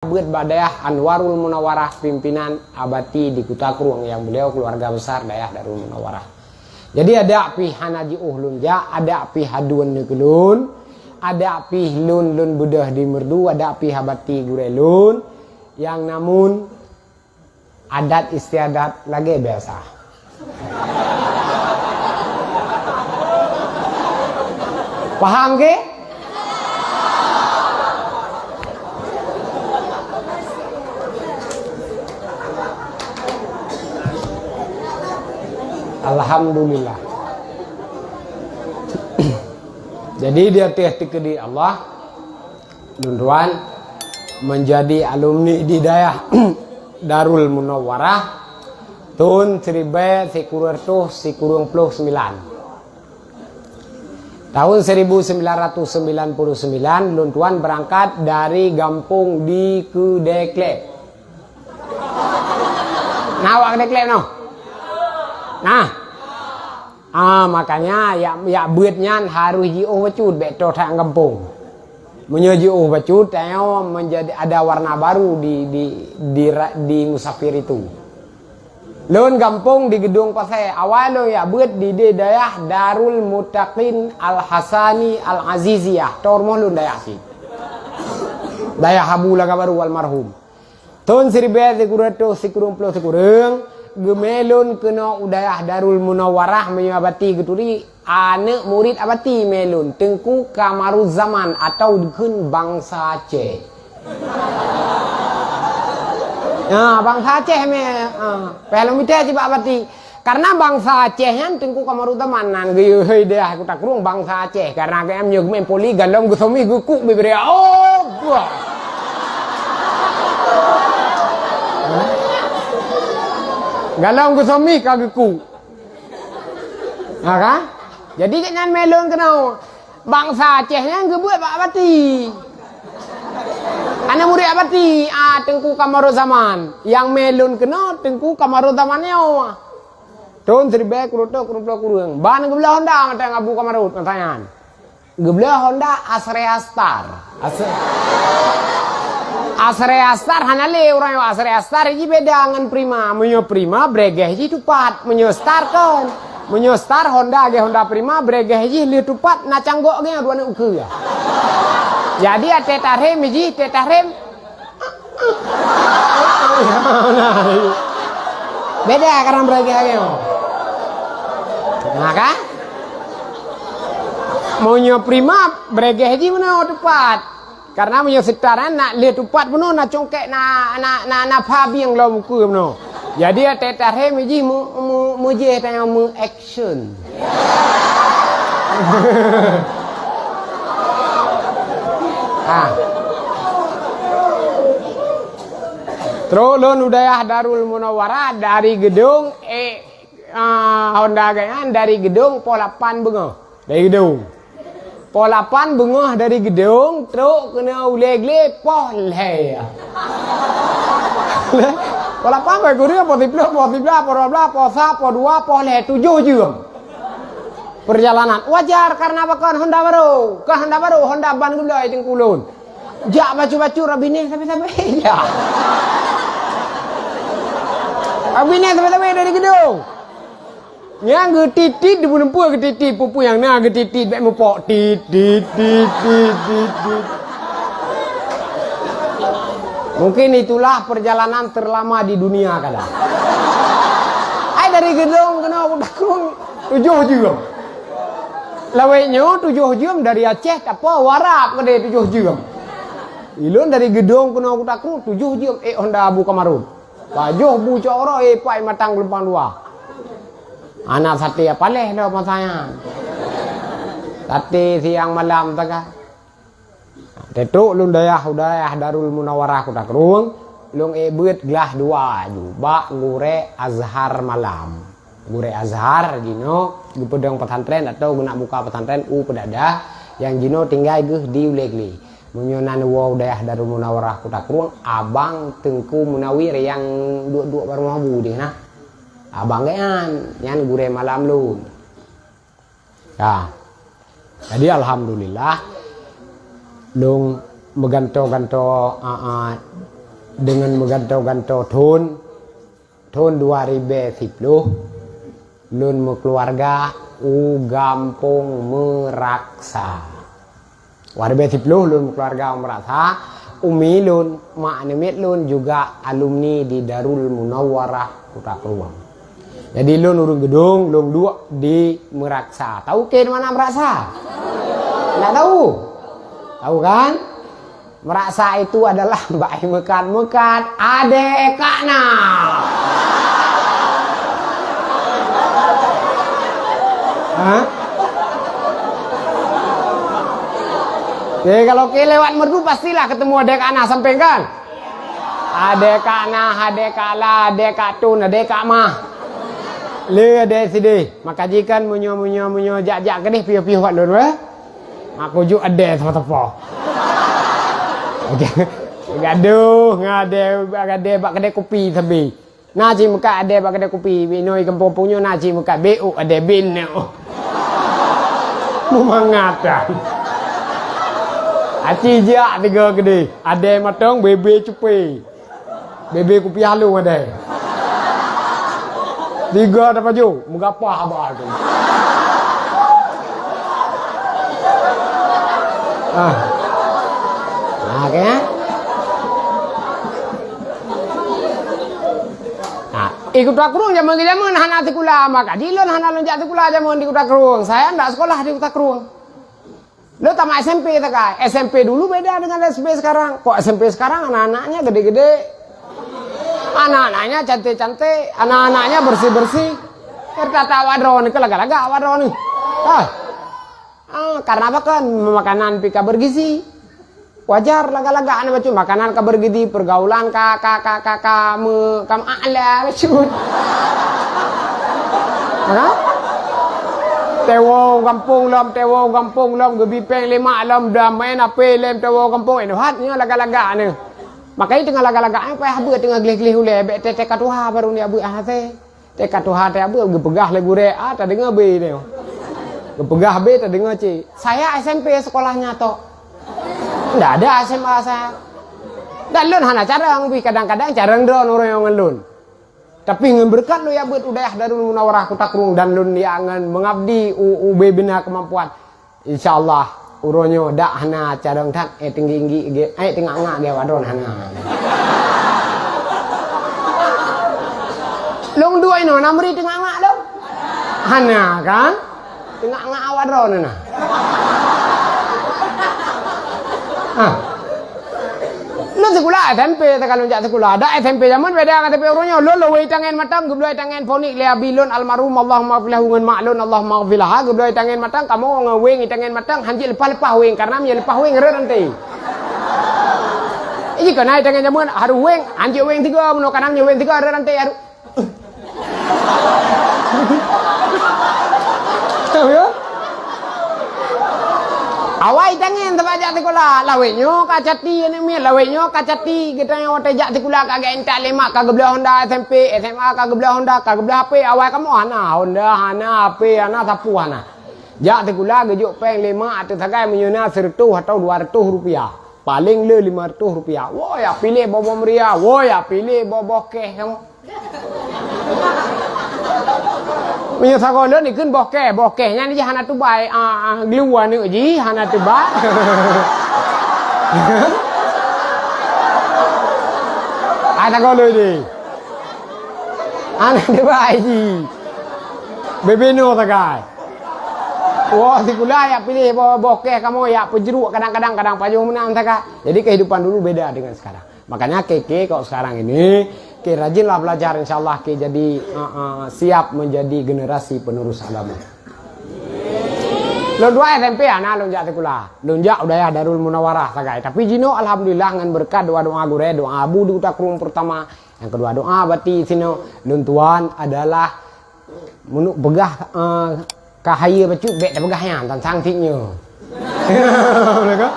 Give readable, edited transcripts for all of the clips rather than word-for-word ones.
buat badayah Anwarul Munawarah pimpinan abati di Kota Krueng yang beliau keluarga besar dayah Darul Munawarah. Jadi ada pi hanaji uhlun ja, ada pi haduan nekelun, ada pi lun bedah di merdu, ada pi habati gurelun yang namun adat istiadat lagi biasa. Paham ke? Alhamdulillah. Jadi dia tehtik di Allah Dunduan menjadi alumni di dayah Darul Munawarah tahun 1999. Tahun 1999 Luntuan berangkat dari kampung di Kedeklep. Nah, wak Kedeklep no. Nah, makanya ya buatnya harus jiuh bacut beto tang kampung. Menyojiuh bacut teo menjadi ada warna baru di musafir itu. Lun kampung di gedung pasai awal lo ya buat di dayah Darul Muttaqin Al Hasani Al Aziziyah tormoh lun dayah si. Dayah Habu laga baru almarhum. Tahun 1990 gemelun kena udayah Darul Munawarah menyabati geturi anak murid abati melun Tengku Kamaruzzaman atau dukun bangsa Aceh. Nah, bangsa Aceh pelomite ciba abati karena bangsa Aceh yang Tengku Kamaruzzaman nan geu heuy dah Kota Krueng bangsa Aceh karena ke em nyeg men poli galom gusomi gukuk bibere oh gua. Galau gusomi kageku. Nah kan? Jadi kan melon kena bangsa Acehnya ngebuat Pak Abati. Anak murid Abati, Tengku Kamaruzzaman. Yang melon kena Tengku Kamaruzzamannya. Tahun 1999. Ban gebelah Honda mata ngabu Kamarut pertanyaan. Gebelah Honda Asrea Star. Asrea Star hanale orang yang Asrea Star ini beda dengan Prima. Menyo Prima bregeh ji tupat. Menyo Star kan. Menyo Star Honda ge Honda Prima bregeh ji li tupat na canggok ge dua uke ya. Jadi teta rem ji teta rem. Beda karena bregeh ge. Nah kan? Menyo Prima bregeh ji mana tupat. Karena punya setaran nak lihat tupat penuh nak congkek nak pabi yang lo muka penuh. Jadi teta hem ji mu je tanya mu action. Terus lon udayah Darul Munawarah dari gedung Honda Gayan dari gedung Polapan bengah dari gedung. Polapan bengah dari gedung teruk kena uleg-leg pohle. Polapan bae guru po 2 7 jam. Perjalanan wajar karena bakal Honda baru. Ke Honda baru Honda ban gulai jeung kulun. Jak bacu-bacu rabine sampai-sampai ya. Rabine sampai-sampai dari gedung. Yang getitit di bunumpur getitit pupu yang na getitit baik mupok tit. Mungkin itulah perjalanan terlama di dunia kadang. Dari gedung kena Kota Krueng 7 jam. Lawainya 7 jam dari Aceh apa warap ke 7 jam. Ilun dari gedung kena Kota Krueng 7 jam Honda Abu Kamarun. Bajuh bu coro pai matang lempang 2. Anak sate apa leh dah masanya. Sate siang malam tak. Tetuk lun dayah Darul Munawarah Kota Krueng. Lung buat gelah 2 juba gure azhar malam. Gure azhar gino di pedang pesantren atau guna buka pesantren pedada yang gino tinggal di ulegli. Munyonan wow dayah Darul Munawarah Kota Krueng abang Tengku Munawir yang dua baru mabu deh nah. Abang gayan yang gure malam lu. Ya. Jadi alhamdulillah lung meganto-ganto dengan megantau-gantau tahun 2010 lun mu keluarga Gampung Meraksa. 2010 lun mu keluarga Meraksa. Umi lun, mak nemit lun juga alumni di Darul Munawwarah Kota Keruang. Jadi lun urung gedung, lun dua di Meraksa. Tahu ke di mana Meraksa? Tidak tahu? Tahu kan? Meraksa itu adalah Mbak Mekat adek kakna. Hah? Jadi kalau ke lewat merdu pastilah ketemu adek kakna sampai kan? Adek kakna, adek kala, adek katun, adek kakmah. Le adek sidi. Maka jikan munyo jak kedih piu-piu kat lun weh. Aku juk adek tepa-tepa. Gaduh ngade bak kedai kopi sabi. Naji muka ade bak kedai kopi binoi kampung punyo naji muka BU ade bin. Memangatan. Aci jak tiga kedai. Ade matang bebe cupi. Bebe kopi halu ade. Tiga dapat ju, mengapa abah tu. Oke. Ikut Takrung zaman hana tikula maka dilon hana lonjak tikula zaman di Kota Keruang. Saya ndak sekolah di Kota Keruang. Lo tamat SMP tak kai? SMP dulu beda dengan SMP sekarang. Kok SMP sekarang anak-anaknya gede-gede. Anak-anaknya cantik-cantik, anak-anaknya bersih-bersih. Tertata wadron ke laga-laga wadron. Karena apa kan makanan pika bergizi. Wajar laga-laga ane bacu makanan ka bergizi, pergaulan kam ala bacut. Tewo kampung lom gebi peng lima lom dah main apa lem tewo kampung ini hatnya laga-laga ane. Makanya tengah laga-laga ane payah abu tengah gleh-gleh ule be te katuha baru ni abu ahate. Te katuha te abu gepegah le gure ta dengar be ni. Gepegah be ta dengar ci. Saya SMP sekolahnya to. Nggak ada SMA saya. Dan lun hana carang bi kadang-kadang carang drone orang yang lun. Tapi ngan berkat lu ya buat udayah Darul Munawwarah Kota Keruang dan lun yang mengabdi UB bina kemampuan. Insyaallah uronyo dak hana carang tak tinggi tengah-tengah ge wadon hana. Long dua ino namri tengah-tengah lo. Hana kan? Tengah-tengah wadon na. Lo sekolah SMP kalau jak sekolah ada SMP zaman beda kata orang lo wei tangan matang gebloi tangan fonik le abilun almarhum Allahumma maghfirlah ngan maklun Allahumma maghfirlah gebloi tangan matang kamu ngeweng tangan matang hanji lepas weng karena dia lepas weng re nanti. Ini kan naik tangan zaman haru weng hanji weng tiga meno kanan weng tiga re nanti haru. Tahu ya? Awai tangan tempat sekolah lawetnyo kacati ni mi lawetnyo kacati kita yang tejak sekolah kagak entak lemak kagak belah Honda SMP SMA kagak belah Honda kagak belah HP awai kamu Honda HP sapu jak sekolah gejuk peng lemak atau sagai menyuna 100 atau 200 rupiah paling le 500 rupiah wah ya pilih bobo meriah wah ya pilih bobo keh kamu Punya sekolah ni kan bokehnya ni hana tu baik gluan ni ji hana tu baik. Ada sekolah ni. Hana tu baik ji. Bebeno takai. Wah sekolah ya pilih bokeh kamu ya pejeruk kadang-kadang payung menang takai. Jadi kehidupan dulu beda dengan sekarang. Makanya keke kok sekarang ini Oke, rajinlah belajar insyaallah ke jadi siap menjadi generasi penerus agama. Lun dua SMP anak lun jak sekolah. Lun jak udayah Darul Munawwarah sagai. Tapi jino alhamdulillah ngan berkat doa-doa gure, doa abu di Kota Keruang pertama, yang kedua doa bati sino lun tuan adalah menuk begah kahaya bacut bek dah begahnya tan sang tiknya. Betul?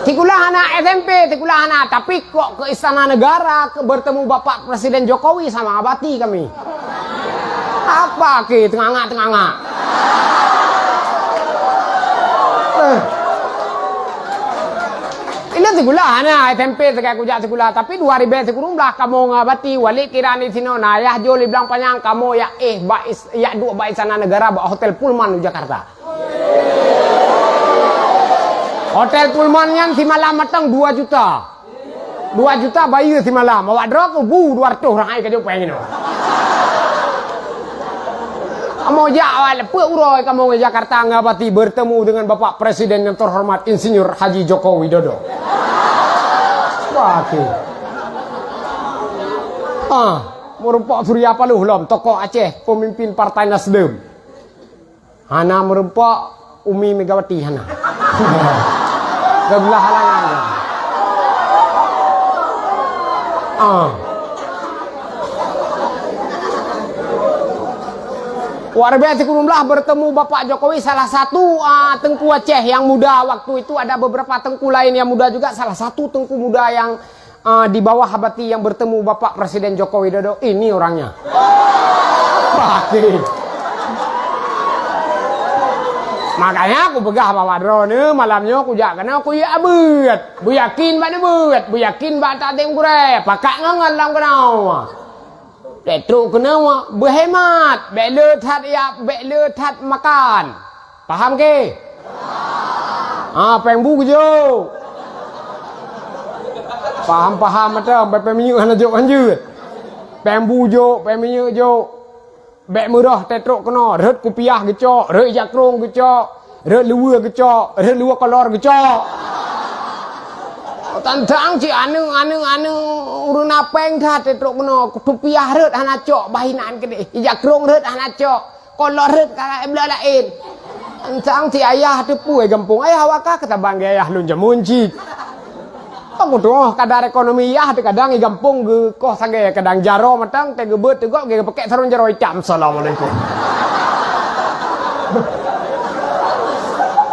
Tikulah anak SMP, tikulah anak. Tapi kok ke Istana Negara bertemu Bapak Presiden Jokowi sama abati kami. Apa ke tengah-tengah? Ila sigula na tempe tegak kujak sigula tapi 2000 sigurung belah kamu ngabati wali kirani sino na ya joli bilang panjang kamu ya bais ya dua bais sana negara ba hotel Pullman di Jakarta. Hotel Pullman yang si malam matang 2 juta. 2 juta bayi si malam. Awak drop bu 200 orang ai ka pengen. Kamu jawab, apa uroi kamu ke Jakarta ngabati bertemu dengan Bapak Presiden yang terhormat Insinyur Haji Joko Widodo. Wah, merempak Surya Paloh lom, tokoh Aceh, pemimpin Partai Nasdem. Hana merempak Umi Megawati Hana. Sebelah halangan. Warga Cikurumlah bertemu Bapak Jokowi salah satu tengku Aceh yang muda waktu itu ada beberapa tengku lain yang muda juga salah satu tengku muda yang di bawah Habati yang bertemu Bapak Presiden Joko Widodo ini orangnya. Makanya aku begah bawa drone malamnya aku jak kena aku ya abet bu yakin ba bet bu yakin ba tak teng kure pakak ngangan lam kenau. Petro kena berhemat, bela tat makan. Paham ke? Pengbu je. Paham macam peminyuk hana jok anjut. Pengbu jo, peminyuk jo. Bek murah tetro kena, ret kupiah gecok, ret jakrong gecok, ret luwa gecok, ret luwa kolor gecok. Tantang ci anu urun apeng tha tetro kena kupiah ret hana cok bahinan kede. Jakrong ret hana cok, kolor ret kala ebla lain. Tantang ci ayah tepu gampung ayah waka kata bangge ayah lun jamunci. Aku tuh kadar ekonomi ya kadang gampung ge koh sage kadang jaro matang te gebet tegok ge pakai sarung jaro hitam. Assalamualaikum.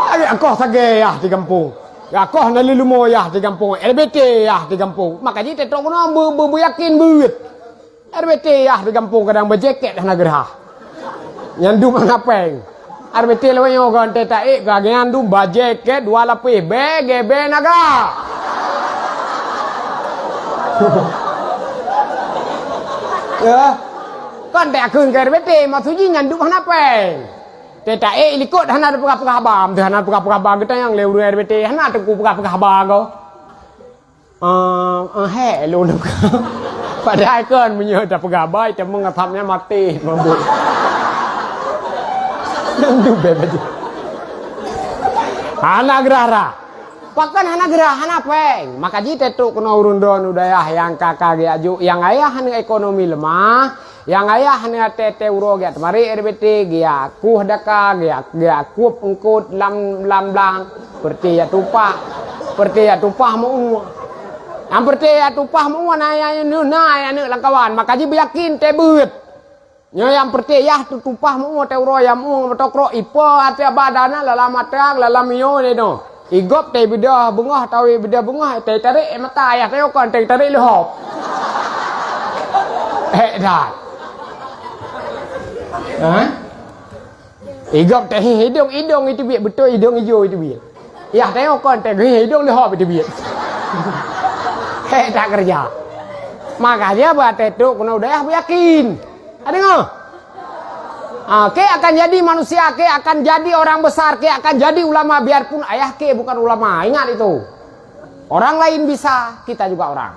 Agak koh sage ya di kampung. Ya koh nali lumo ya di kampung. RBT ya di kampung. Makanya tetok kono bu yakin buit. RBT ya di kampung kadang bejeket dah nagerah. Nyandu mangapeng. RBT lewe yo kan tetaik gagean du bajeket 2 lapis BGB naga. Ya, kan tak kun ke RBT maksudnya nyanduk hanapeng. Teta likut hana pegah-pegah bam, hana pegah-pegah bam kita yang leu RBT hana teku pegah-pegah bam kau. Lu nak. Padahal kan punya dah pegah bai te mengatapnya mati mabuk. Nyanduk bebej. Hana gerara. Pakan hana gerah hana peng maka ji tetuk kena urun don udayah yang kakak ge aju yang ayah hana ekonomi lemah yang ayah hana tete uro ge mari RBT ge aku daka ge aku engkut lam lang perti ya tupah mu am perti ya tupah mu na ya lang kawan maka ji yakin te beut nya yang perti ya tupah mu te uro ya mu tokro ipo ate badana lalam matang lalam yo ne no igop teh beda bungah tahu beda bungah teh tarik mata ayah teh kon teh tarik lehop dah igop teh hidung itu biar betul hidung hijau itu biar ya teh kon teh hidung lehop itu biar tak kerja makanya buat itu kena udah yakin ada nggak? Ke akan jadi manusia, ke akan jadi orang besar, ke akan jadi ulama biarpun ayah ke bukan ulama. Ingat itu. Orang lain bisa, kita juga orang.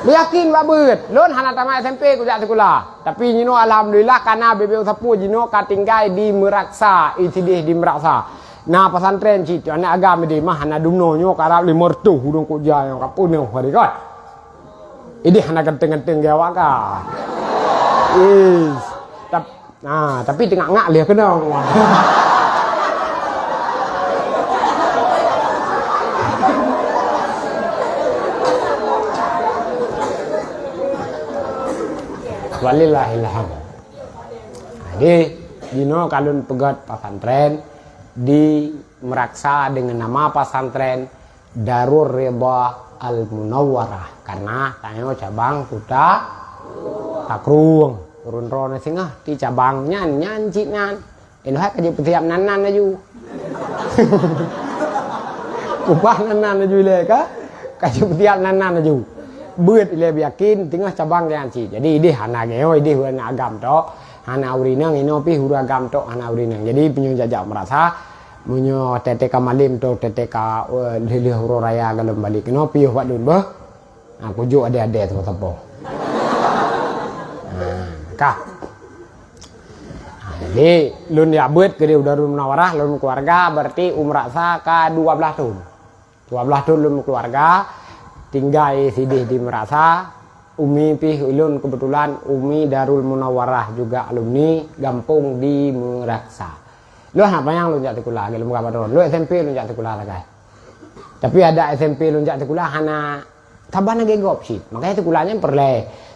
Yakin babut. Lon hana tamat SMP ku jak sekolah. Tapi jino alhamdulillah karena BBU sapu jino katinggai di Meraksa, itidih di Meraksa. Nah pesantren situ anak agama di mah hana dumno nyo karap limortu hudung ku jaya kapuneu hari kan. Ini hana genteng-genteng gawak ka. Tapi tengah ngak lihat kena. Walillahilhamd. Jadi dino kalun pegat pesantren di Meraksa dengan nama pesantren Darur Ridha Al-Munawwarah karena tanya cabang kuda takrung turun rona singah di cabangnya nyanci nan ini kerja petiap nanan aja Kupah nanan aju le ka. Kaju tiap nanan aju. Beut le yakin tengah cabang yang ci. Jadi ide hana geo ide huan agam tok. Hana urinang ino pi huru agam tok hana urinang. Jadi penyu jajak merasa munyo tete kamalim to tete ka lili huru raya galem balik ino pi wak dun bah. Aku jo ade-ade tu tepo. Kah. Jadi lun ya beut ke Darul Munawarah lun keluarga berarti umrah sa ka 12 tahun. 12 tahun lun keluarga tinggal sidih di Merasa. Umi pih ulun kebetulan Umi Darul Munawarah juga alumni Gampung di Merasa. Lu apa yang lu jak sekolah gelem kabar lu SMP lu jak sekolah lah guys. Tapi ada SMP lu jak sekolah hana taban ge gop sih. Makanya sekolahnya perle.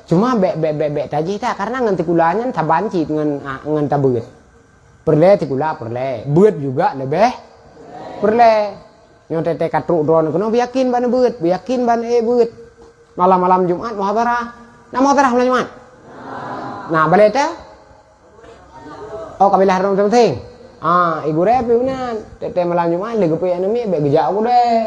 Cuma bek taji ta karena ngan sekolahnya taban sih ngan tabeut. Perle sekolah perle. Beut juga lebih perle. Nyo tete katruk drone kono yakin ban beut, yakin ban beut. Malam-malam Jumat muhadarah. Nah muhadarah malam Jumat. Nah balik teh. Oh kabilah rong penting. Ibu repi unan. Tete malam Jumat lagi pe enemi bek gejak aku deh.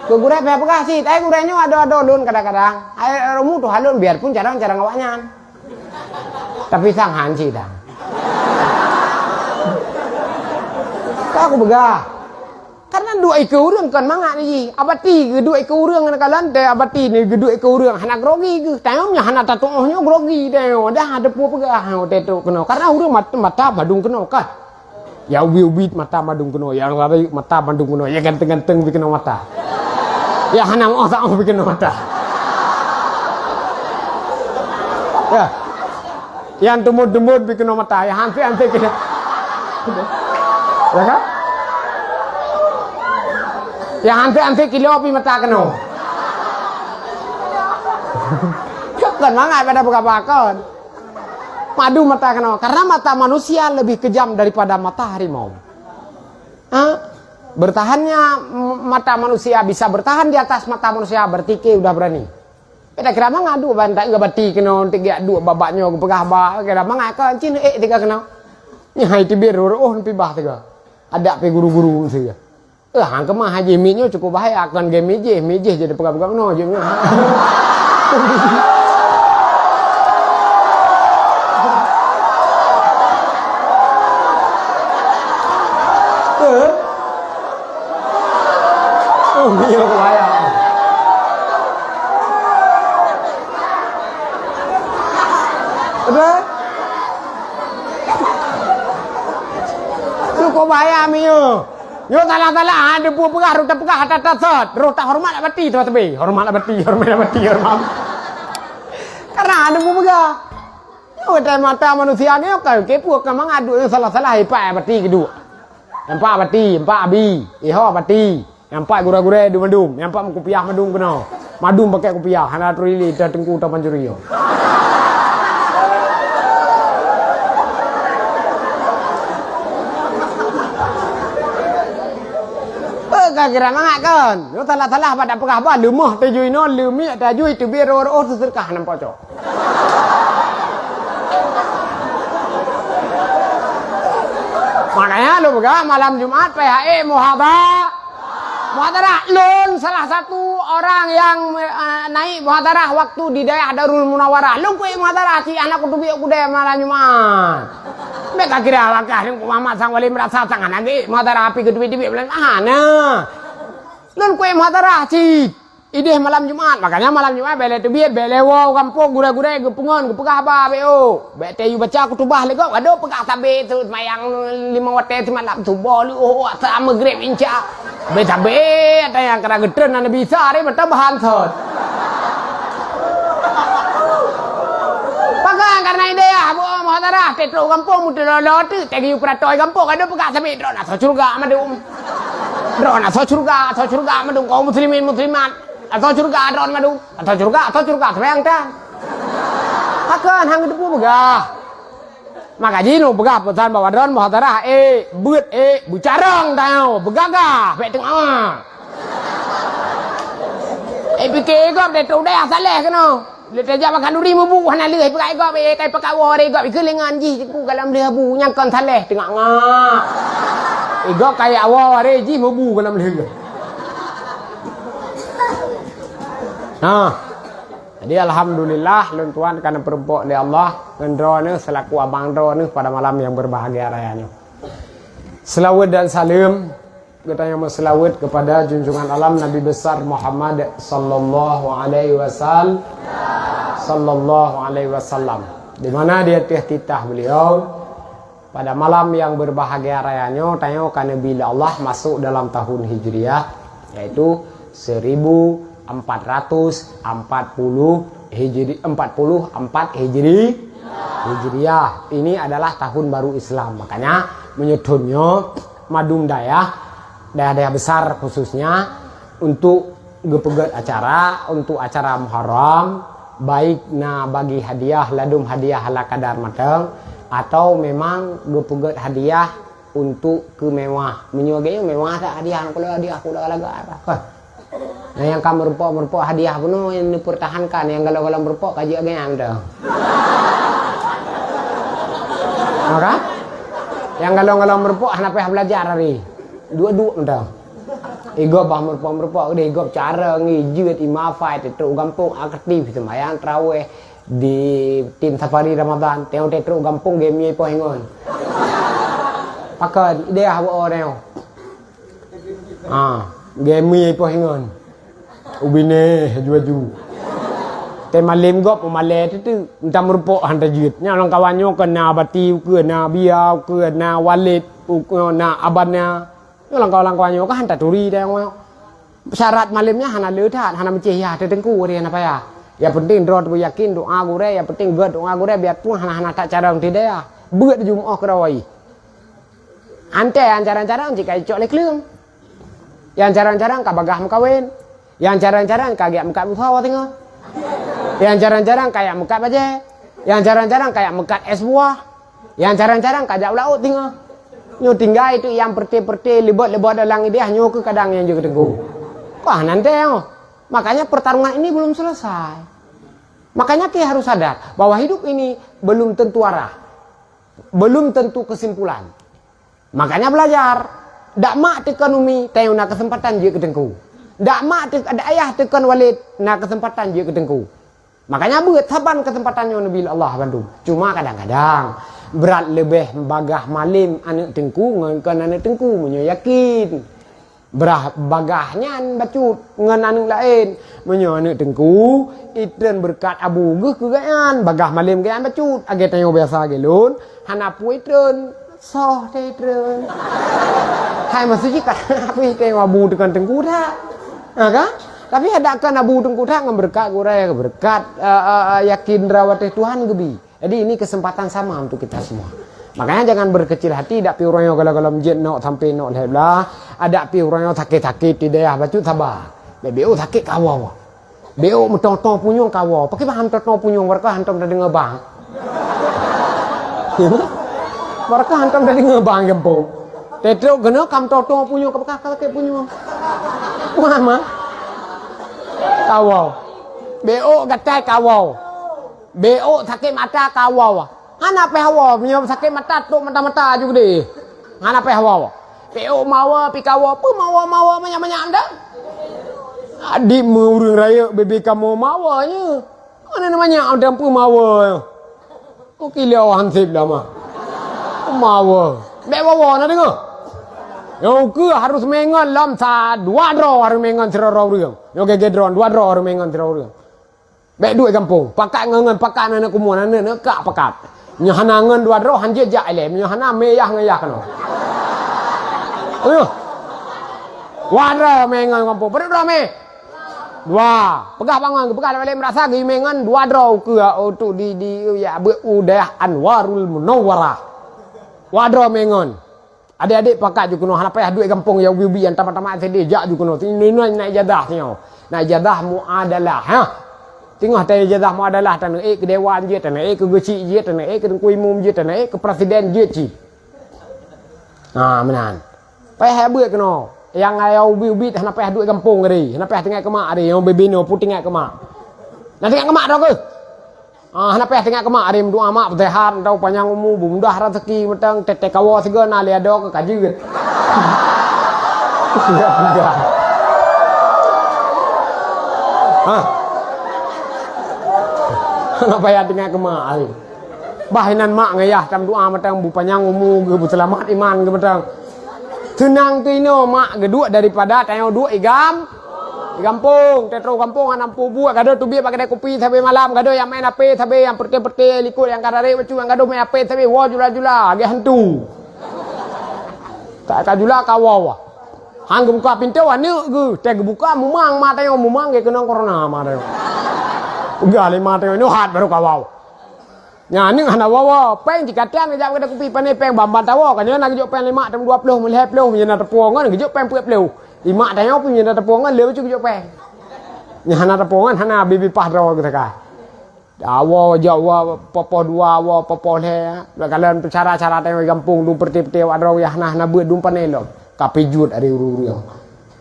Gue repi apa kasih? Tapi gurenya ada lun kadang-kadang. Air rumu tuh halun biarpun cara ngawaknya. Tapi sang hanci dah. Kau aku begah. Karena dua ekor urang kan mangak ni. Abati ke dua ekor urang nak kalan teh abati ni ke dua ekor urang hana grogi ke. Tayomnya hana tatohnya grogi teh. Dah ada pu pegah teh tu kena. Karena urang mata badung kena kan. Ya ubi mata badung kena. Yang lain mata badung kena. Ya ganteng-ganteng bikin mata. Ya hana mau tak mau bikin mata. Ya. Yang tumut-tumut bikin mata. Ya hanti kena. Ya kan? Yang hanti kilo pi mata kena. Kan mangai pada buka-bukaan. Madu mata kena. Karena mata manusia lebih kejam daripada mata harimau. Bertahannya mata manusia bisa bertahan di atas mata manusia bertike udah berani. Kita kira mangadu bantai enggak bati kena tiga dua babaknya pegah ba kira mangai kan cin tiga kena. Nyai tibir oh pi bah tiga. Ada pe guru-guru saja. Hang kemah haji minyo cukup bahaya akan game mijih jadi pegang-pegang no je. Minyo bahaya. Ada? Cukup bahaya minyo. Yo tala-tala ada buah pegah ruta pegah hatat ruta hormat abati tu tebe hormat abati hormat. Karena ada buah pegah. Yo teh mata manusia ni kan kepu kan mangadu salah-salah ipai abati kedua. Nampak abati, nampak abi, iho abati, nampak gura-gura du madum, nampak kopiah madum kena. Madum pakai kopiah hana trili tengku ta panjuri yo. Kira mangak kan. Yo salah-salah pada pegah ba lemah tajui no lemi tajui tu biar oh terkah nampak cok. Makanya lu pegah malam Jumat PHE muhadarah lun salah satu orang yang naik muhadarah waktu di daerah Darul Munawarah. Lu kuih muhadarah si anak kudu biok kuda malam Jumat. Mereka kira langkah yang Muhammad sang wali merasa sangat lagi muhadarah api kedua biok bilang nah. Lun kuih muhadarah si ide malam Jumat. Makanya malam Jumat bele tu biar bele wow kampung gura-gura gepungan gepegah ba beo. Bete yu baca kutubah lego. Aduh pegah tabe tu mayang 5 waktu tu malam tu bolu oh sama grab inca. Beta be ada yang kena gedren anda bisa ni mata bahan thot. Pakai karena ide ya bu muhadarah tetro kampung mutu lolot tu tegi upratoi kampung ada pegah tabe drone asal surga madum. Drone asal surga madum kaum muslimin muslimat. Atau curga drone madum. Atau curga terang kan. Pakai hang depu begah. Maka jino begah pesan bawa drone muhadarah beut bucarang tau begagah pe tengah. Fikir kau de tu dah saleh kena. le tajak makan duri bubu hana leh pakai gop kai pakai war gop ke lengan ji ku kalam leh bu nyang kon thaleh tengah ngak gop kai war ji bubu kalam leh jadi alhamdulillah luntuan karena perempok dari Allah ngendro selaku abang dro pada malam yang berbahagia rayanya. Selawat dan salam kita yang selawat kepada junjungan alam Nabi besar Muhammad sallallahu alaihi wasallam. Di mana dia titah beliau pada malam yang berbahagia rayanya tanya karena bila Allah masuk dalam tahun Hijriah yaitu 1444 Hijriah. Ini adalah tahun baru Islam. Makanya menyutunnya madum daerah besar khususnya untuk gepegat acara untuk acara Muharram baik bagi hadiah ladum hadiah ala kadar matang atau memang gepegat hadiah untuk kemewah menyuaganya mewah tak hadiah kalau hadiah aku dah laga apa. Nah yang kamu merupok hadiah penuh yang dipertahankan yang kalau merupok kaji agaknya dah. Maka yang kalau merupok anak payah belajar hari dua-dua dah. Ego bah merupok dia ego cara ngijut imafai tetruk gampung aktif sembahyang tarawih di tim safari Ramadan tengok tetruk gampung game po hengon. Pakai dia hawa orang. Game po hengon. Ubine haju-haju. Malim gop malay tu entah merupok hantar jut. Nya orang kawannya kena bati ke na biau ke na walid na abannya. Orang kawannya kan hantar turi dah. Syarat malimnya hana leutat hana mencihya tetengku dia apa ya. Yang penting doa tu yakin doa gure yang penting gad doa gure biar pun hana tak cara tidak ya. Buat Jumaah kerawai. Ante yang cara-cara jika cok lekleung. Yang cara-cara kabagah mukawin. Yang cara-cara kagiak muka mufawa tengok. Yang cara-cara kayak muka baje. Yang cara-cara kayak muka es buah. Yang cara-cara kajak laut tengok. Nyo tinggal itu yang perti-perti lebot-lebot dalam dia nyo ke kadang yang juga tengku. Wah nanti yo. Makanya pertarungan ini belum selesai. Makanya kita harus sadar bahwa hidup ini belum tentu arah. Belum tentu kesimpulan. Makanya belajar. Dak mak tekan umi tayo na kesempatan je ketengku. Dak mak ada ayah tekan walid na kesempatan je ketengku. Makanya buat saban kesempatannya Nabi Allah bantu. Cuma kadang-kadang berat lebih bagah malim anak tengku ngan anak tengku menyo yakin. Berah bagahnya bacut ngan anak lain menyo anak tengku iten berkat abu geuh kegaan bagah malim kean bacut age tayo biasa gelun hana puitreun soh tetreun. Hai maksudnya kan api kayak abu dengan tengku dah. Kan? Tapi ada kan abu tengku dah berkat gurai berkat yakin rawat Tuhan gebi. Jadi ini kesempatan sama untuk kita semua. Makanya jangan berkecil hati dak pi urang kalau masjid nok sampai nok lah. Ada pi urang sakit-sakit di daerah bacut sabar. BO sakit kawau. BO metong-tong punyung kawau. Pakai paham tong punyung mereka hantam dah dengar bang. Mereka hantam dah dengar bang gempung. Tetro gena kam tong punyung kakak punyung. Mama. Kawau. BO gatai kawau. BO sakit mata kawau. Hana pe hawa punya sakit mata tu mata-mata juga deh. Hana pe hawa. BO mawa pi kawau pu mawa banyak-banyak anda. Adik urang raya bebe kamu mawanya. Mana namanya ada pu mawa. Kok kilau hansip dah mah. Mawa. Bewa na dengar. Yo ke harus mengon lam sa dua draw harus mengon serorau riang. Yo gegedron dua draw harus mengon serorau riang. Baik duit kampung, pakat ngangan pakat anak kumuan anak kak pakat. Nyohanangan dua draw hanje jak ele, nyohana meyah ngayah kano. Ayo. Wadra mengon kampung, berapa me? Dua. Pegah bangun, pegah balik merasa gi mengon dua draw ke tu di ya udah Anwarul Munawwarah. Wadra mengon. Adik-adik pakat juga no hana payah duit kampung ya ubi yang tamat-tamat sedih jak juga no. Ini naik jadah tengok. Naik jadah muadalah, ha. Tengok tanya jadah muadalah tanah ke dewan je, tanah ke geci je, tanah ke tengku umum je, tanah ke presiden je ci. Menan. Payah beut keno. Yang ayau ubi-ubi hana payah duit kampung gari. Hana payah tengah ke mak ari, yang bebino pu tengah ke mak. Nanti tengah kemak dah ke? Kenapa tengah kemak hari doa mak bertehat tahu panjang umur mudah rezeki metang tetek kawa siga na li ada ke kaji ke. Enggak. Kenapa ya tengah kemak hari? Bahinan mak ngayah tam doa metang bu panjang umur ge bu selamat iman ge metang. Senang tu ino mak geduk daripada tayo duk igam. Di kampung, tetro kampung anam pubu, gado tu biar pakai kopi sampai malam, gado yang main ape sampai yang perte-perte likut yang kadare bacu yang gado main ape sampai wah jula-jula, age hantu. Tak kajula kawawa. Hang buka pintu ane ge, teh buka mumang matayo mumang ge kena corona matayo. Ugali matayo ini hat baru kawawa. Nya ning hana wawa, peng dikatian ngejak kada kopi pane peng bamban tawa kan nak gejuk peng 5 tam 20 melih 20 menjana tepuangan gejuk peng 40. Imak tanya punya data tepuangan lew cukup peng. Nya hana tepuangan hana bibi pahro kita ka. Awo jawa popo dua awo popo le. Kalian cara-cara tengok kampung du perti-perti adro ya hana beut dumpan elok. Kapijut ari uru-uru.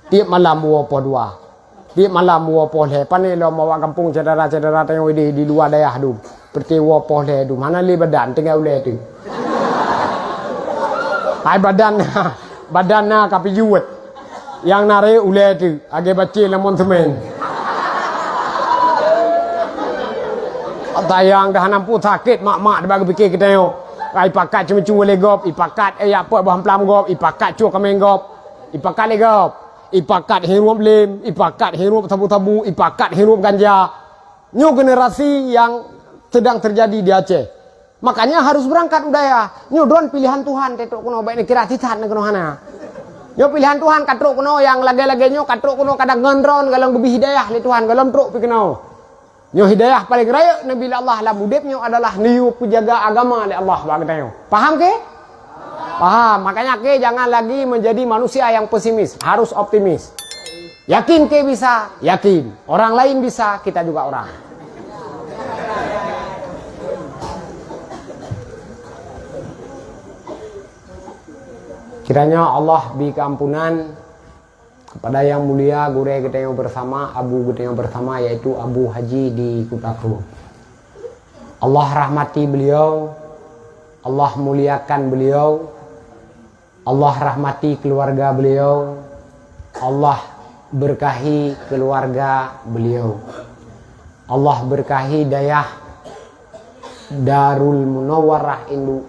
Tiap malam wo po dua. Tiap malam wo po le panelo mawa kampung cedera-cedera tengok di luar daerah du. Perti wo po le du mana li badan tinggal ule tu. Hai badanna kapijut. Yang nare ule tu age baci lemon semen. Tayang dah nampu sakit mak-mak bagi fikir kita yo. Ai pakat cuma-cuma legop, ipakat apa bahan pelam gop, ipakat cu kameng gop, ipakat legop, ipakat hirup lem, ipakat hirup tabu-tabu, ipakat hirup ganja. New generasi yang sedang terjadi di Aceh. Makanya harus berangkat udaya. New don pilihan Tuhan tetok kuno baik kira titan kuno hana. Yo pilihan Tuhan katruk kuno yang lagi-lagi nyo katruk kuno kadang ngendron galang lebih hidayah li Tuhan galam truk pi kuno. Nyo hidayah paling raya Nabi Allah la mudip nyo adalah niu penjaga agama li Allah bagi tayo. Paham ke? Paham. Makanya ke jangan lagi menjadi manusia yang pesimis, harus optimis. Yakin ke bisa? Yakin. Orang lain bisa, kita juga orang. Kiranya Allah beri keampunan kepada yang mulia gure kita yang bersama, abu kita yang bersama yaitu Abu Haji di Kutaku. Allah rahmati beliau, Allah muliakan beliau, Allah rahmati keluarga beliau, Allah berkahi keluarga beliau, Allah berkahi dayah Darul Munawwarah Induk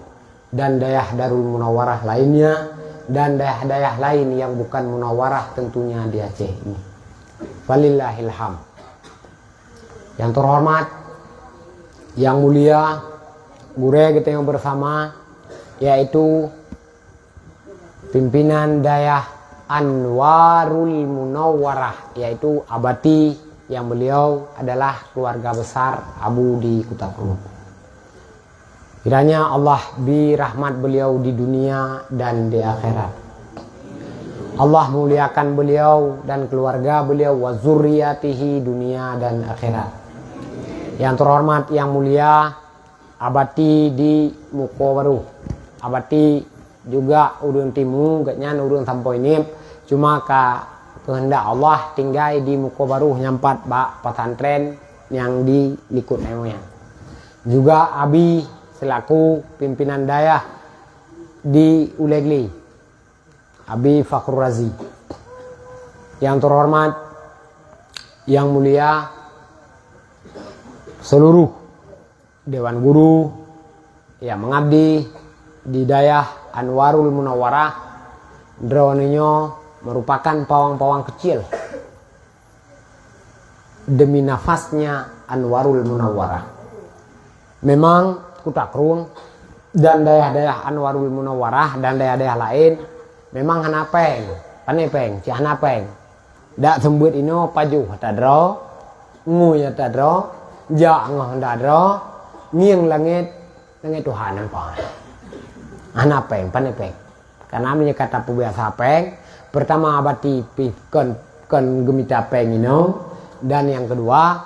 dan dayah Darul Munawwarah lainnya. Dan daerah-daerah lain yang bukan Munawwarah tentunya di Aceh ini. Walillahil hamd. Yang terhormat, yang mulia, gure kita yang bersama yaitu pimpinan daerah Anwarul Munawwarah yaitu Abati yang beliau adalah keluarga besar Abu di Kutaku. Kiranya Allah beri rahmat beliau di dunia dan di akhirat. Allah muliakan beliau dan keluarga beliau wa zurriyatihi dunia dan akhirat. Yang terhormat yang mulia Abati di Muko Baru. Abati juga urun timu gatnya urun sampai ini cuma ka kehendak Allah tinggal di Muko Baru nyampat bak pesantren yang di Likut Nemoyan. Juga Abi selaku pimpinan dayah di Ulegli, Abi Fakhrul Razi. Yang terhormat, yang mulia, seluruh Dewan Guru yang mengabdi di dayah Anwarul Munawwarah, droninyo merupakan pawang-pawang kecil demi nafasnya Anwarul Munawwarah. Memang Kutakrung dan daerah-daerah Anwarul Munawwarah dan daerah-daerah lain memang hana peng, panepeng, ci hana peng. Dak sembut ino paju tadro, nguy tadro, ja ngoh tadro, nghieng langit Tuhan nampak. Hana peng, panepeng. Karena namanya kata biasa peng, pertama abati kon gemita peng ino dan yang kedua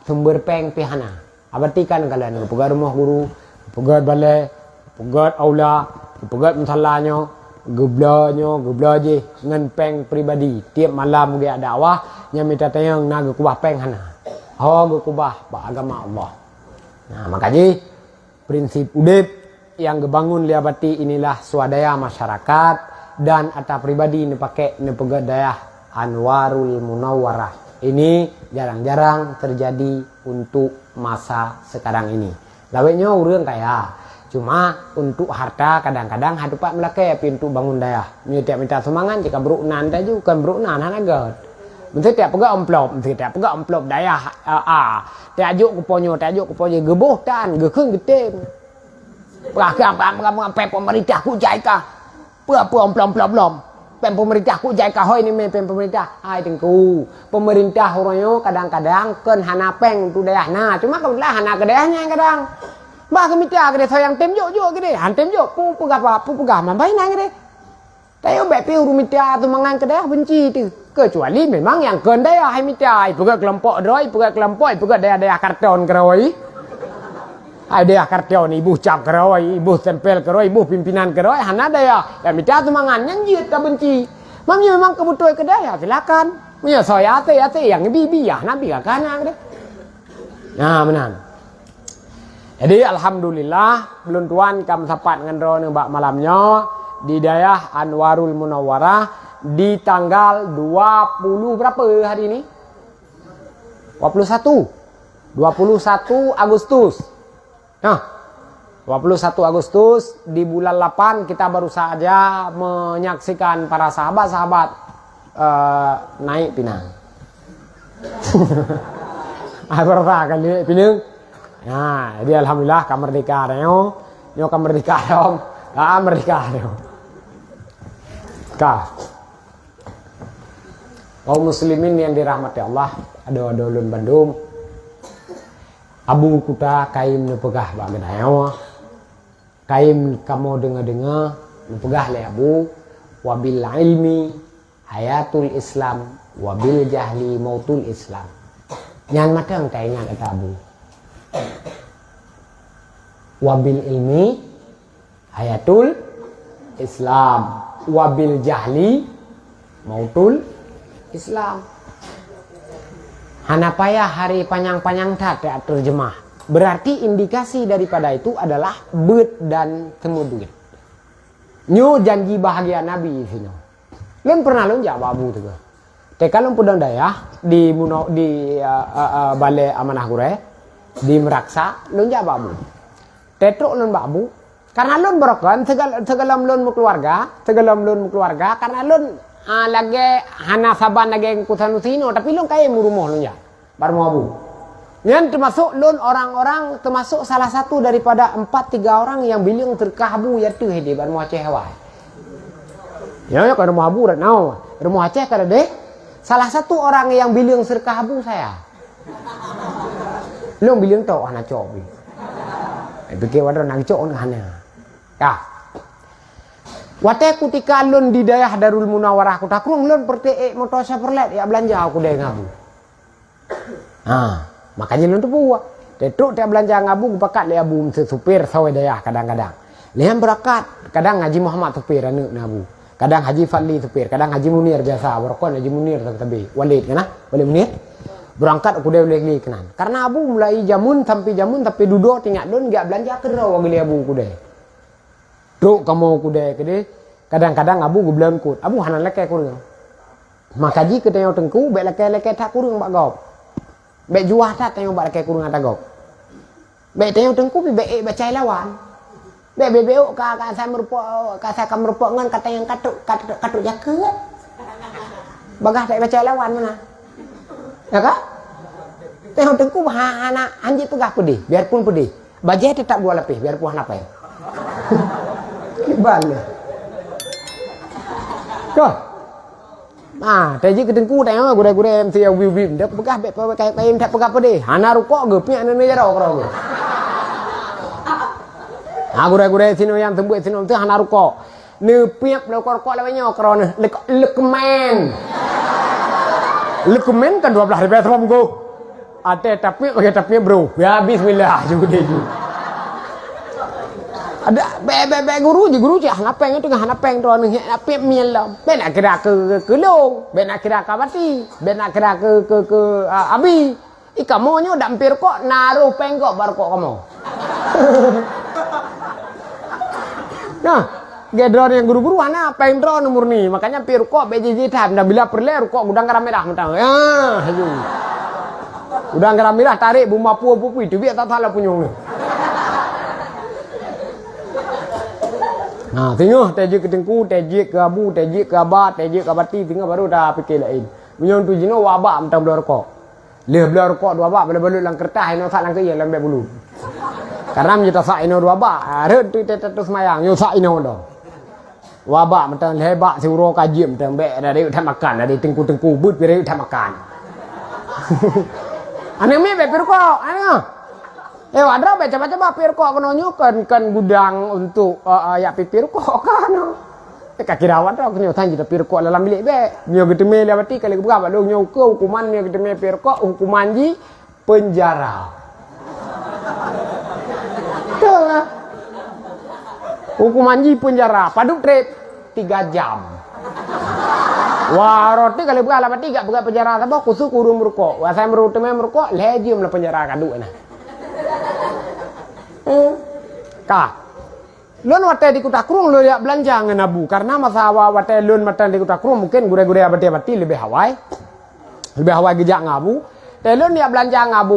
sumber peng pihana. Abatikan kalian pegat rumah guru, pegat balai, pegat aula, pegat musallanyo, gebla je ngan peng pribadi. Tiap malam dia dakwah nya minta tayang naga kubah peng hana. Ho kubah ba agama Allah. Nah, makanya prinsip udip yang gebangun liabati inilah swadaya masyarakat dan ata pribadi ini pakai ini pegadaya Anwarul Munawwarah. Ini jarang-jarang terjadi untuk masa sekarang ini. Laweknya urang kaya. Cuma untuk harta kadang-kadang hadupak melakai pintu bangun daya. Minta semangat jika berunan dah juga kan berunan hanagat. Mesti tiap pegak amplop daya tiap ajuk kuponyo gebuh tan gekeng getem. Pegak pemerintah ku jai ka. Apa amplop pen pemerintah ku jai ka hoi ni pen pemerintah. Hai tengku. Pemerintah orangnya kadang-kadang kan hana peng tu daya. Nah, cuma kalau lah hana ke dayanya kadang. Bah kemita ke sayang tem jo ke deh. Han tem jo pu pegah mampai nang ke deh. Tayo bet piu rumita tu mangan ke dayah benci tu. Kecuali memang yang ken dayah hai mita, pegak kelompok droi, pegak dayah karton keroi. Hai dayah karton ibu cap keroi, ibu tempel keroi, ibu pimpinan keroi, hana dayah. Ya mita tu mangan yang jiut ka benci. Mamnya memang kebutuhan ke dayah, silakan. Punya saya ate yang bibi ya nabi ka kana deh. Nah, benar. Jadi alhamdulillah belum tuan kam sapat ngendro ngebak malamnya di daerah Anwarul Munawwarah di tanggal 20 berapa hari ini? 21 Agustus. Nah, 21 Agustus di bulan 8 kita baru saja menyaksikan para sahabat-sahabat naik pinang. Apa kali pinang? Nah, jadi alhamdulillah kamerdeka nyo kamerdeka dong. Merdeka dong. Kaum muslimin yang dirahmati Allah, ada ulun Bandung. Abu kuta kaim nepegah bagadayo. Kaim kamu dengar-dengar nepegah le abu wabil ilmi hayatul Islam wabil jahli mautul Islam. Nyan matang taingan kata abu. Wabil ilmi hayatul Islam wabil jahli mautul Islam. Hanapaya hari panjang-panjang tak terjemah. Berarti indikasi daripada itu adalah bet dan temu duit. Nyu janji bahagia Nabi sini. Lun pernah lun jawab abu tu ke? Teka lun pudang daya di balai amanah kure di Meraksa lun jawab abu. Tetruk lun babu karena lun berokan segalam lun mu keluarga karena lun lagi hana saban lagi kusan usino tapi lun kaya murumuh lun ya baru mau abu. Yang termasuk lun orang-orang termasuk salah satu daripada 3 orang yang bilang terkahabu yaitu hedi baru mau Aceh hawai. Ya kalau mau abu rat nau rumah Aceh kada deh salah satu orang yang bilang terkahabu saya. Lun bilang tau anak cobi. Pikir wadah nang cok hana. Ya. Wate ketika lun di daerah Darul Munawwarah Kota Krung lun perti motor Chevrolet ya belanja aku deh ngabu. Makanya lun tu buat. Tetruk dia belanja ngabu pakat le abu supir sawe daerah kadang-kadang. Lihat berakat kadang Haji Muhammad supir anu ngabu. Kadang Haji Fadli supir, kadang Haji Munir biasa berkon Haji Munir tapi Walid kana? Walid Munir. Berangkat aku deh boleh kenan. Karena abu mulai jamun tapi duduk tinggal lun gak belanja kerau geli abu ku deh. Duk kamu kude kede kadang-kadang abu gue bilang kut abu hanan leke kurang makaji ke tengok tengku bek leke tak kurang bak gop bek juah tak tengok bak leke kurang tak gop bek tengok tengku bek cai lawan bek bebeu ka saya merupok ngan kata yang katuk jaket bagah tak cai lawan mana ya kak tengok tengku anak anjing pegah pedih biarpun pedih bajai tetap dua lebih biarpun apa ya balik. Kau. Teji ketengku tengok gure MC wiu dak pegah bet kayak tak pegah apa deh. Hana rukok gepnya anu jaro kro. Gure sino yang tembuet sino tu hana rukok. Nepiak lo rokok lawanya kro ne lekemen. Lekemen kan 12 ribu rom go. Ada tapi bro. Ya bismillah juga deh. Ada guru je hanapeng itu hanapeng tu anu apep miel lah ben nak kira ke long ben nak kira ke bati ben nak kira ke abi Ikamonyo dampir kok naruh pengkok baru kok kamu. Nah, gedron yang guru-guru ana pendro nomor ni, makanya pir kok BJJ tam dah bila perler kok gudang garam merah mentang. Ah, ayo. Gudang garam merah tarik buma pupu itu biar tak salah punyung ni. Nah, tengok teji ke tengku, teji ke abu, teji ke abat, teji ke abati, tengok baru dah fikir lain. Punyung tu jino wabak mentang belah rokok. Leh belah rokok dua bak belah-belah lang kertas ino sak lang ke yang lembek bulu. Karena menjadi sak ino dua bak, ada tu tetus mayang, yo sak ino dah. Wabak mentang hebat suro kaji mentang bek dari tak makan, dari tengku-tengku but dari tak makan. Ane mi bek pirko, ane. Wadra bek coba-coba pirko kono kan gudang untuk ya pirko kan. Kaki rawat dah kenyo tanji pirko dalam bilik be. Nyo geteme lewati kali berapa dong nyo ke hukuman nyo geteme pirko hukuman ji penjara. Tuh lah. Hukuman ji penjara, paduk trip 3 jam. Wah, roti kali berapa lama 3 buka penjara tapi kusuk kurung merokok. Wah, saya meruteme merokok lejim lah penjara kaduk nah. Kah. Lon wate di Kutakrung lo ya belanja ngenabu karena masa wate lon mata di Kutakrung mungkin gure-gure abati lebih hawai gejak ngabu. Telon ya belanja ngabu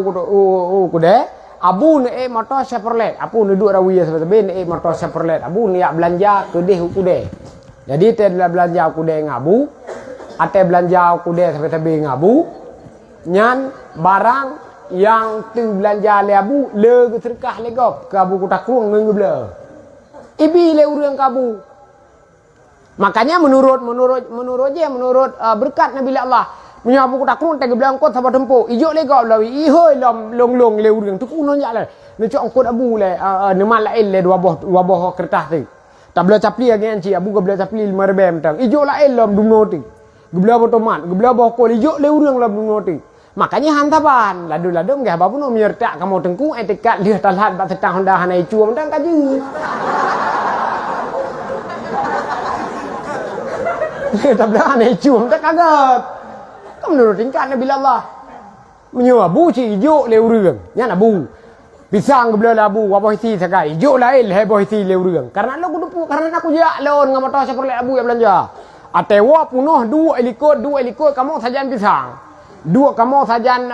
kude abu ne motor Chevrolet apu ne duk rawi sebab ne motor Chevrolet abu ne ya belanja kude kude. Jadi te belanja kude ngabu ate belanja kude sampai ngabu nyan barang yang tu belanja le abu le serkah legop ke abu Kutakrung ngeble. Ibi le urang kabu. Makanya menurut berkat Nabi Allah. Punya Abu Kutakrung tege bilang kot sabar tempo. Ijo le gau lawi. Ihoi long le urang tu kuno nya le. Ne cok kot abu le ne mal lain le dua boh kertas tu. Tak bela capli lagi anci abu ga bela capli 5 rebem tang. Ijo lain lom dumno tu. Gebela otomat, gebela boh kol ijo le urang lam dumno tu. Makanya hantaban ladu-ladu ngah babu no miertak kamu tengku etikat dia talhat bat setang Honda hanai cuam dan kaji. Dia tak belah hanai cuam tak kagat. Kamu menurut tingkat Nabi Allah. Menyewa bu ci hijau le urang. Nya abu. Pisang gebela labu wabah isi sakai. Hijau lain heboh isi le urang. Karena lo kudu karena aku jak lon ngam motor Chevrolet abu ya belanja. Atewa punoh 2 helikot kamu sajan pisang. 2 kamu sajan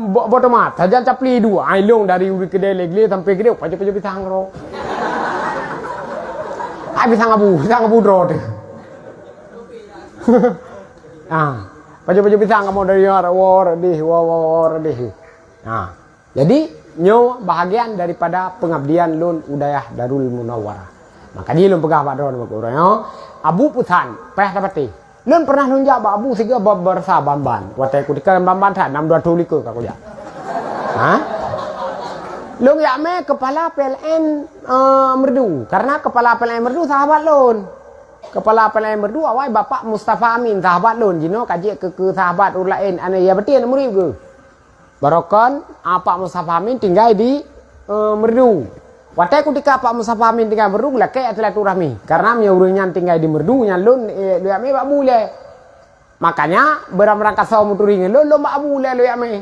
botomat, sajan capli 2. Ailong dari uri kedai legle sampai kedai paju-paju pisang ro. Ai pisang abu dro tu. Paju-paju pisang kamu dari war deh. Jadi nyo bahagian daripada pengabdian lun udayah Darul Munawwarah. Maka dia lun pegah pak dro Abu Pusan, peh dapati. Lun pernah nunjak abu siga bersa bamban. Watai kutika bamban tak 6 2 liko kaku ya. Lun ya me kepala PLN merdu. Karena kepala PLN merdu sahabat lun. Kepala PLN merdu awai Bapak Mustafa Amin sahabat lun. Jino kaji ke sahabat lain ane ya betul murid ke. Barokon Pak Mustafa Amin tinggal di merdu. Watai kutika Pak Mustafa Amin tinggal merdu lake silaturahmi. Karena miurungnya tinggal di merdu nyalun dia me bak bule. Makanya berang-berang kasau muturing lo bak bule lo ya me.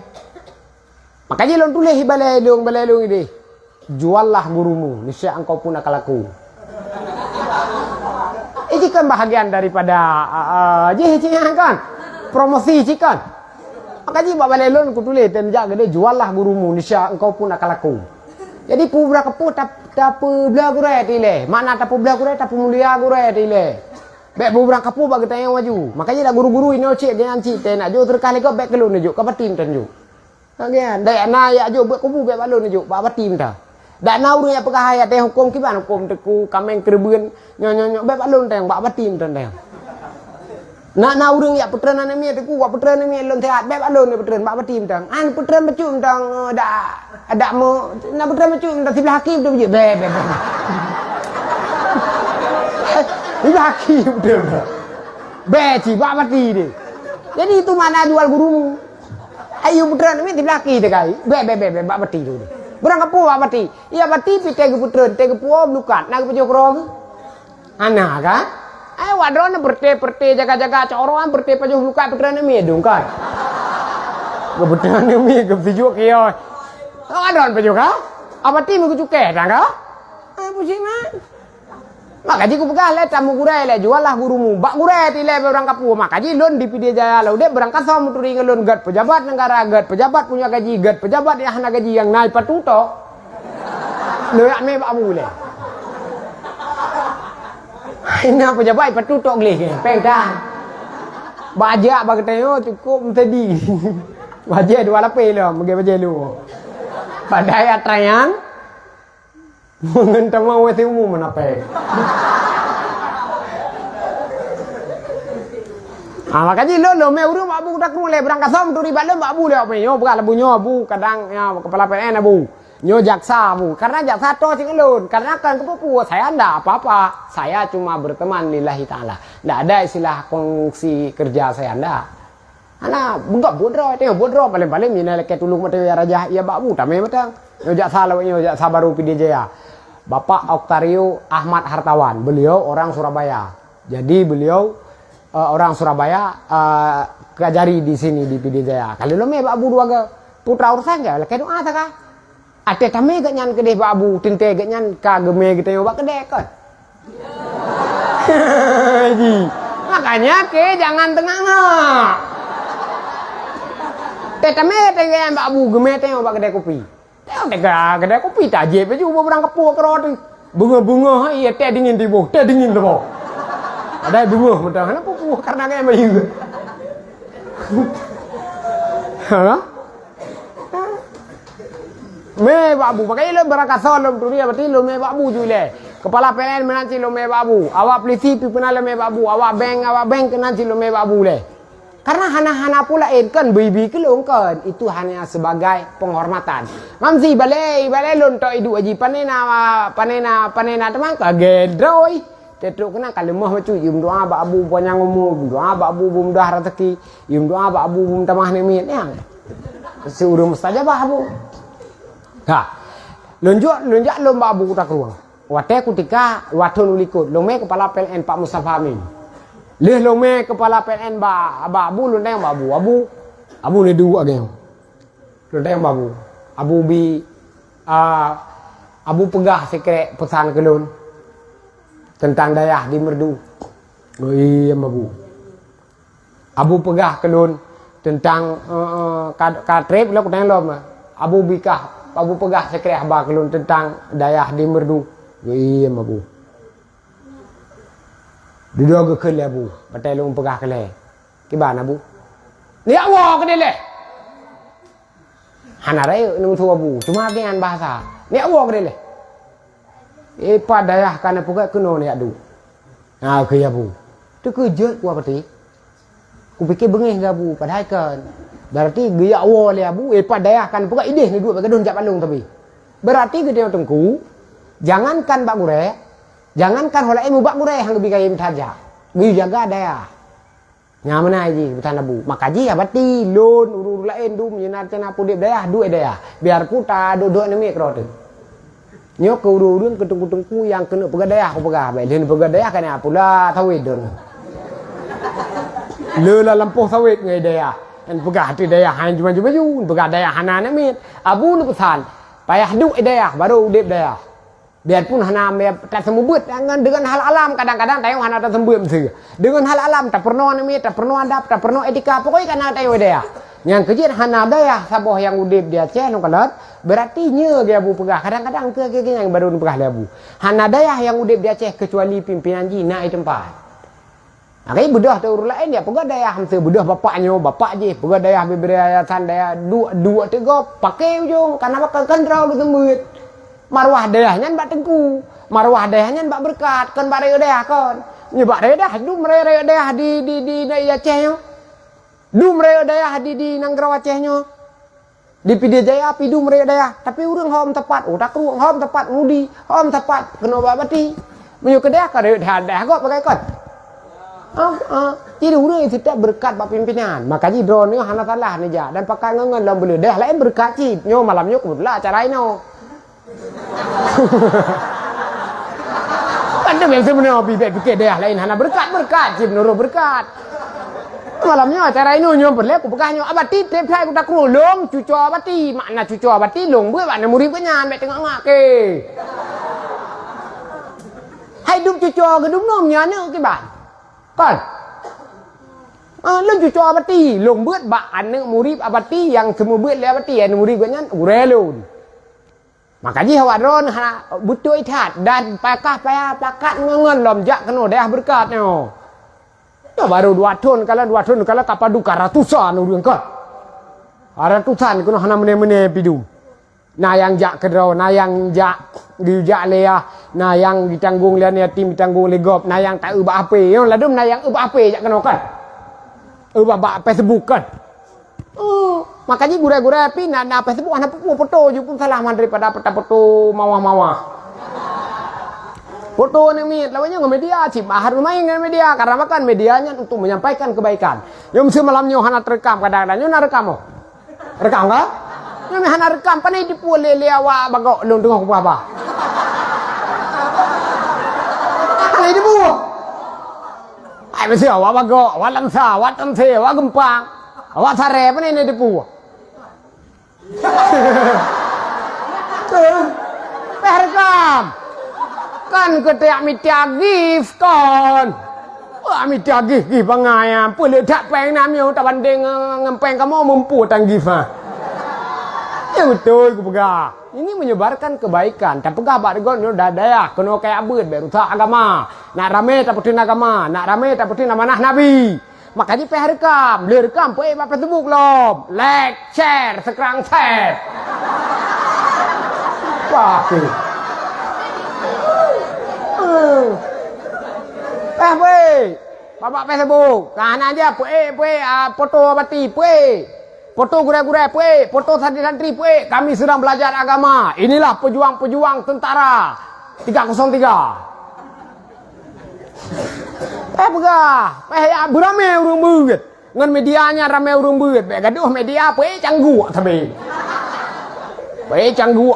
Makanya lo tulis balai long ini. Juallah gurumu, niscaya engkau pun akan laku. Ini kan bahagian daripada kan promosi kan. Makanya bak balai long ku tulis dan jaga dia juallah gurumu, niscaya engkau pun akan laku. Jadi pubra kepu tak belah gure tile. Mana tak belah gure tak mulia gure tile. Bek pubra kepu bagi tanya maju. Makanya dah guru-guru ini cik jangan cik nak jo terkali kau bek kelun jo kau batin tan jo. Kagian dak na ya jo bek kubu bek balun jo ba batin ta. Dak na urang ya pegah ayat teh hukum kiban hukum teku kameng kerebeun nyo bek balun teh ba batin tan teh. Na urang ya putran ane mi teku wa putran ane mi lon teat bek balun putran ba batin tang. An putran becum tang ada mo na putran becum tang sebelah hakim tu je be. Sebelah hakim tu. Be ci ba bati dia. Jadi itu mana jual gurumu. Ayo putran ane mi sebelah hakim te kai. Be ba bati tu. Berang kapu ba bati. Iya bati pi tege putran tege puom lukat na ke pejokrom. Ana kan? Wadrona berte jaga-jaga coroan berte pajuh luka putran mi dong kan. Kebetulan ni mi ke pijuk kio. Ada pijuk ka? Apa tim ku cukai dah ka? Pusing mah. Maka ji ku pegah le tamu gurai le jual lah gurumu. Bak gurai ti le orang kapu. Maka ji lon di Pidijaya Jaya lah. Udah berangkat sama turi ngelon gat pejabat negara gat pejabat punya gaji gat pejabat yang hana gaji yang naik patuto. Lo yak me bak bu le. Ini pejabat patuto gleh. Pengdah. Bajak bag tayo cukup tadi. Bajak 2 lapis lah, bagi bajak lu. Padai atrayan. Mengentam mau itu umum menape. Makanya lo me urus mak bu tak le berangkat som tu ribat lo mak bu le apa nyo bukan labu nyo bu kadang ya kepala PN bu. Nyo jaksa bu. Karena jaksa to sing elun. Karena kan kepu saya ndak apa-apa. Saya cuma berteman lillahi taala. Ndak ada istilah kongsi kerja saya ndak. Ana bunggap bodro teh bodro paling-paling mina leket tulung mate ya raja ya bakbu tame matang. Nyo jaksa lawan nyo jaksa baru Pidijaya. Bapak Oktario Ahmad Hartawan. Beliau orang Surabaya. Jadi beliau orang Surabaya kajari di sini di Pidijaya. Kalau lo me bakbu dua ke putra urusan ya leket doa ta ka. Ate tame gak nyan kedeh bakbu tinte gak nyan ka geme gitu yo bak kedeh kan. Makanya ke jangan tengah-tengah. Tame tengah bakbu geme tengok bak kedai kopi. Tengok kedai kopi tak je pe cuba berang kepu kerot. Bunga-bunga iya teh dingin tibo, teh dingin tibo. Ada bunga mentang kenapa puh karena kayak bayu. Ha? Me bakbu pakai lo berangkat solom tu dia berarti lo me bakbu jule. Kepala PLN menanti lo me bakbu. Awak polisi pernah lo me bakbu. Awak bank nanti lo me bakbu le. Karena hana-hana pula kan bibi ke long kan itu hanya sebagai penghormatan. Mamsi balai lon to idu aji panena teman ka gedroi. Tetruk kena kalau mah macu yum doa ba abu ponyang umum doa ba abu bum dah rezeki yum doa ba abu bum tamah nemit yang. Seurung mustajabah abu. Ha. Lonjak lomba abu tak ruang. Wate ketika watun ulikut lome kepala PLN Pak Mustafa Amin. Leh lome kepala PLN ba abu lundeng ba abu ni dua geng. Lundeng ba abu bi abu pegah sekret pesan kelun tentang dayah di Merdu. Oh iya babu. Abu pegah kelun tentang katrip lo kutang lom. Abu bikah abu pegah sekret ba kelun tentang dayah di Merdu. Oh iya babu. Duduk ke kele abu, patai long pegah kele. Kibana abu? Ni awak ke dele. Hanarai nung tu abu, cuma dengan bahasa. Ni awak ke dele. Padayah kana pegah keno ni adu. Nah ke abu. Tu kerja ku berarti. Ku fikir bengih ke abu, padahal kan. Berarti gaya awak le abu, padayah kan pegah ideh ni dua pakai jak palung tapi. Berarti ke tengku, jangankan bak gure. Jangankan holai mubak murai hang lebih kaya saja. Gi jaga daya. Nyamana ji betan abu. Makaji abati lon urur lain du menyenar cena pudip daya duit daya. Biar puta dodok nemi krot. Nyok ke ururun ke tungku-tungku yang kena pegadaya aku pegah. Baik den pegadaya kan pula sawit don. Lela lampuh sawit ngai daya. Dan pegah tu daya han cuma jun pegadaya hana nemi. Abu lu pesan. Payah duit daya baru udip daya. Biarpun hana tak semubut dengan hal alam kadang-kadang tayong hana tak sembut mesti. Dengan hal alam tak pernah nemi, tak pernah adab, tak pernah etika, pokoknya kan tayong daya. Yang kecil hana daya saboh yang udip dia Aceh nang kalat, berarti nya dia abu pegah. Kadang-kadang ke yang baru pegah dia abu. Hana daya yang udip dia Aceh kecuali pimpinan ji naik tempat. Akai bedah tu urus lain dia pegah daya hamsa bedah bapak je, pegah daya biberiasan daya dua tiga pakai ujung karena bakal kendrau lu sembut. Marwah dayahnya mbak tengku, marwah dayahnya mbak berkat, kan mbak raya dayah kan, nyebak raya dayah, du meraya dayah di Aceh nyo, du meraya dayah di Nanggara Aceh nyo, di Pidijaya api du meraya dayah, tapi urang hom tepat, tak ruang hom tepat ngudi, hom tepat kena babati, menyo ke dayah kan dayah kok pakai kot, jadi urang itu tak berkat bak pimpinan, makanya drone nyo hana salah nih ja, dan pakai ngengen lam beli dayah lain berkat cip, nyo malam nyo kebetulan acara ini. Kan dia sebenarnya bibit pikir dia lain hana berkat cip nuru berkat. Malamnya acara ini nyo berlek ku pegahnya abati tep sai ku tak long cucu abati makna cucu abati long buat bak murid nya mek tengah ngak ke. Hai dum cucu gedum nom nya ne ke ban. Kan? Long cucu abati long buat bak ane murid abati yang semua buat le abati ane murid nya urelun. Makanya hawadron butuh ithat dan pakah payah pakat ngengen lom jak kena dah berkatnya. Ya baru 2 tahun kalau kapadu ratusan orang kan. Ratusan kena hana mene-mene pidum. Nah yang jak kedau, nah yang jak dijak leah, nah yang ditanggung lian yatim ditanggung legop, nah yang tak ubah apa, yang ladum nah yang ubah apa jak kena kan. Ubah bak Facebook kan. Makanya gura-gura api nak Facebook anak foto je pun salah man daripada foto mawah-mawah. Foto ni lawannya dengan media cip bahar main dengan media karena makan medianya untuk menyampaikan kebaikan. Yang mesti malamnya hana terekam kadang-kadang nyo rekam. Rekam ka? Nyo hana rekam panai dipu lele awak bagok long tengok apa. Panai dipu. Ai mesti awak bagok, awak langsa, awak tanse, awak gempang. Awak sare panai dipu. Rekam. Kan ketek mitia gif kon. Wah mitia gif pangaya. Pulih tak peng namyo tak banding ngempeng kamu mampu tang gif ah. Ya betul ku pegah. Ini menyebarkan kebaikan. Tak pegah bak gon dah daya kena kayak abet baru tak agama. Nak rame tak putin agama, nak rame tak putin amanah nabi. Makanya peh rekam, le rekam peh bak Facebook lom. Like, share, sekarang share. Wah. Weh, bapak Facebook, kanan aja, foto abati, foto gura-gura, foto santri-santri, kami sedang belajar agama. Inilah pejuang-pejuang tentara 303. Pegah, ya beramai orang beut, ngan medianya ramai orang beut, gaduh media, canggu, tapi. Canggu,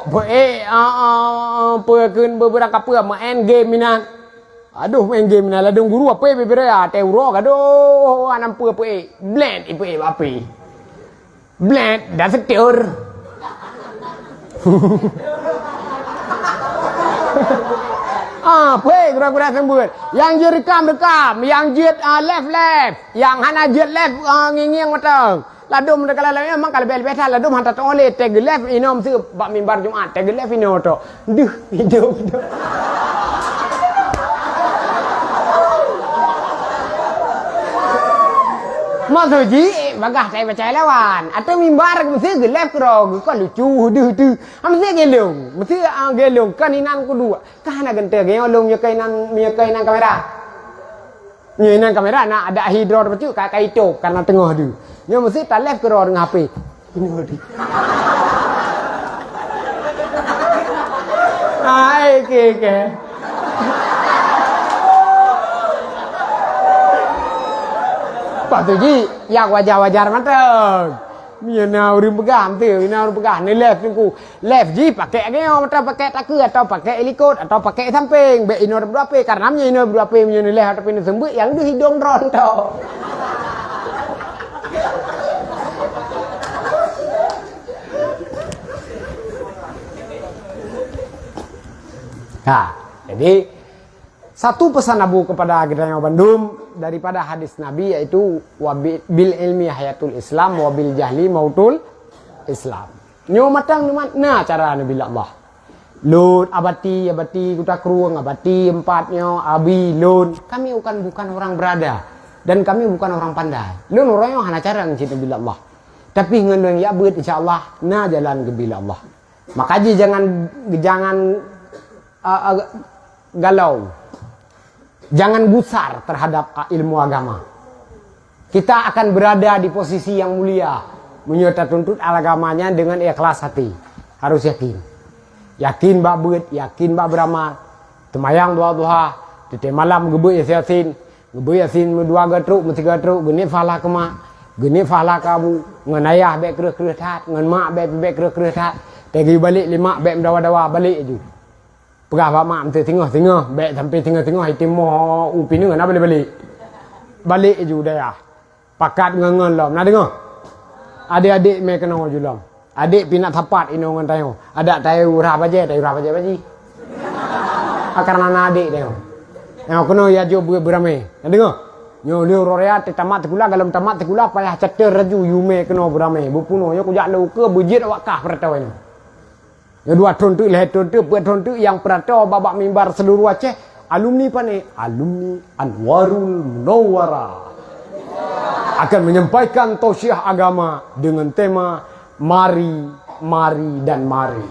kun beberapa main game minat. Aduh main game na ladung guru apa beberea teuro gaduh anam apa blend ipu apa blend dah setir gura-gura sembut yang je rekam yang je left yang hana je left nging matang ladum kalau memang kalau bel-bel ladum hantar oleh tag left inom su bak mimbar Jumat tag left ino to duh hidup Maksud ji, bagah saya baca lawan. Atau mimbar mesti gelap kerong, kau lucu, tu. Mesti gelung, mesti gelung. Kaninan kedua, kahana gente gelung nyekainan kamera. Nyinan kamera nak ada hidro bercu kayak itu karena tengah tu. Nya mesti tak left kerong dengan HP. Ini dia. Okay. Pak tu ji, yang wajar-wajar matang. Mina orang pegang tu, mina orang pegang ni left ni left ji pakai geo atau pakai taku atau pakai elikot atau pakai samping. Be ino berapa? Karena ino berapa punya ni left tapi ni sembut yang tu hidung dron tu. Jadi satu pesan Abu kepada Gedanyo Bandung daripada hadis Nabi yaitu bil ilmi hayatul Islam wabil jahli mautul Islam. Nyo matang ni mana cara Nabi Allah. Lun abati kuta kruang abati empatnya abi lun. Kami bukan orang berada dan kami bukan orang pandai. Lun orang yang hana cara ngecit Nabi Allah. Tapi ngendong ya beut insyaallah na jalan ke bila Allah. Makanya jangan galau. Jangan gusar terhadap ilmu agama. Kita akan berada di posisi yang mulia. Menyerta tuntut agamanya dengan ikhlas hati. Harus yakin. Yakin bak beut, yakin bak beramal. Temayang duha-duha. Tete malam gebeu yasin. Gebeu yasin dua gatruk, tiga gatruk. Geni fahlah ke mak. Geni fahlah ke abu. Ngan ayah bek kereh-kereh tat. Ngan mak bek kereh-kereh tat. Tegi balik lima bek mendawa-dawa balik je. Pegah pak mak mesti tengah-tengah. Baik sampai tengah-tengah. Itu mau upi ni nak balik-balik. Balik je dah ya. Pakat ngangan lom. Nak dengar? Adik-adik me kena julam. Adik pinak tapat ino ngan tayo. Ada tayo urah baje, baji. Karena adik tayo. Yang kena ya jo berame. Nak dengar? Nyo leo rorea te tamat tekula galam tamat tekula payah ceter raju yume kena berame. Bupuno yo kujak lu ke bujit awak kah pertau ini. Yo dua ton tu leh ton tu buat ton tu yang pertau babak mimbar seluruh Aceh alumni pane alumni Anwarul Munawwarah akan menyampaikan tausiah agama dengan tema mari, mari dan mari.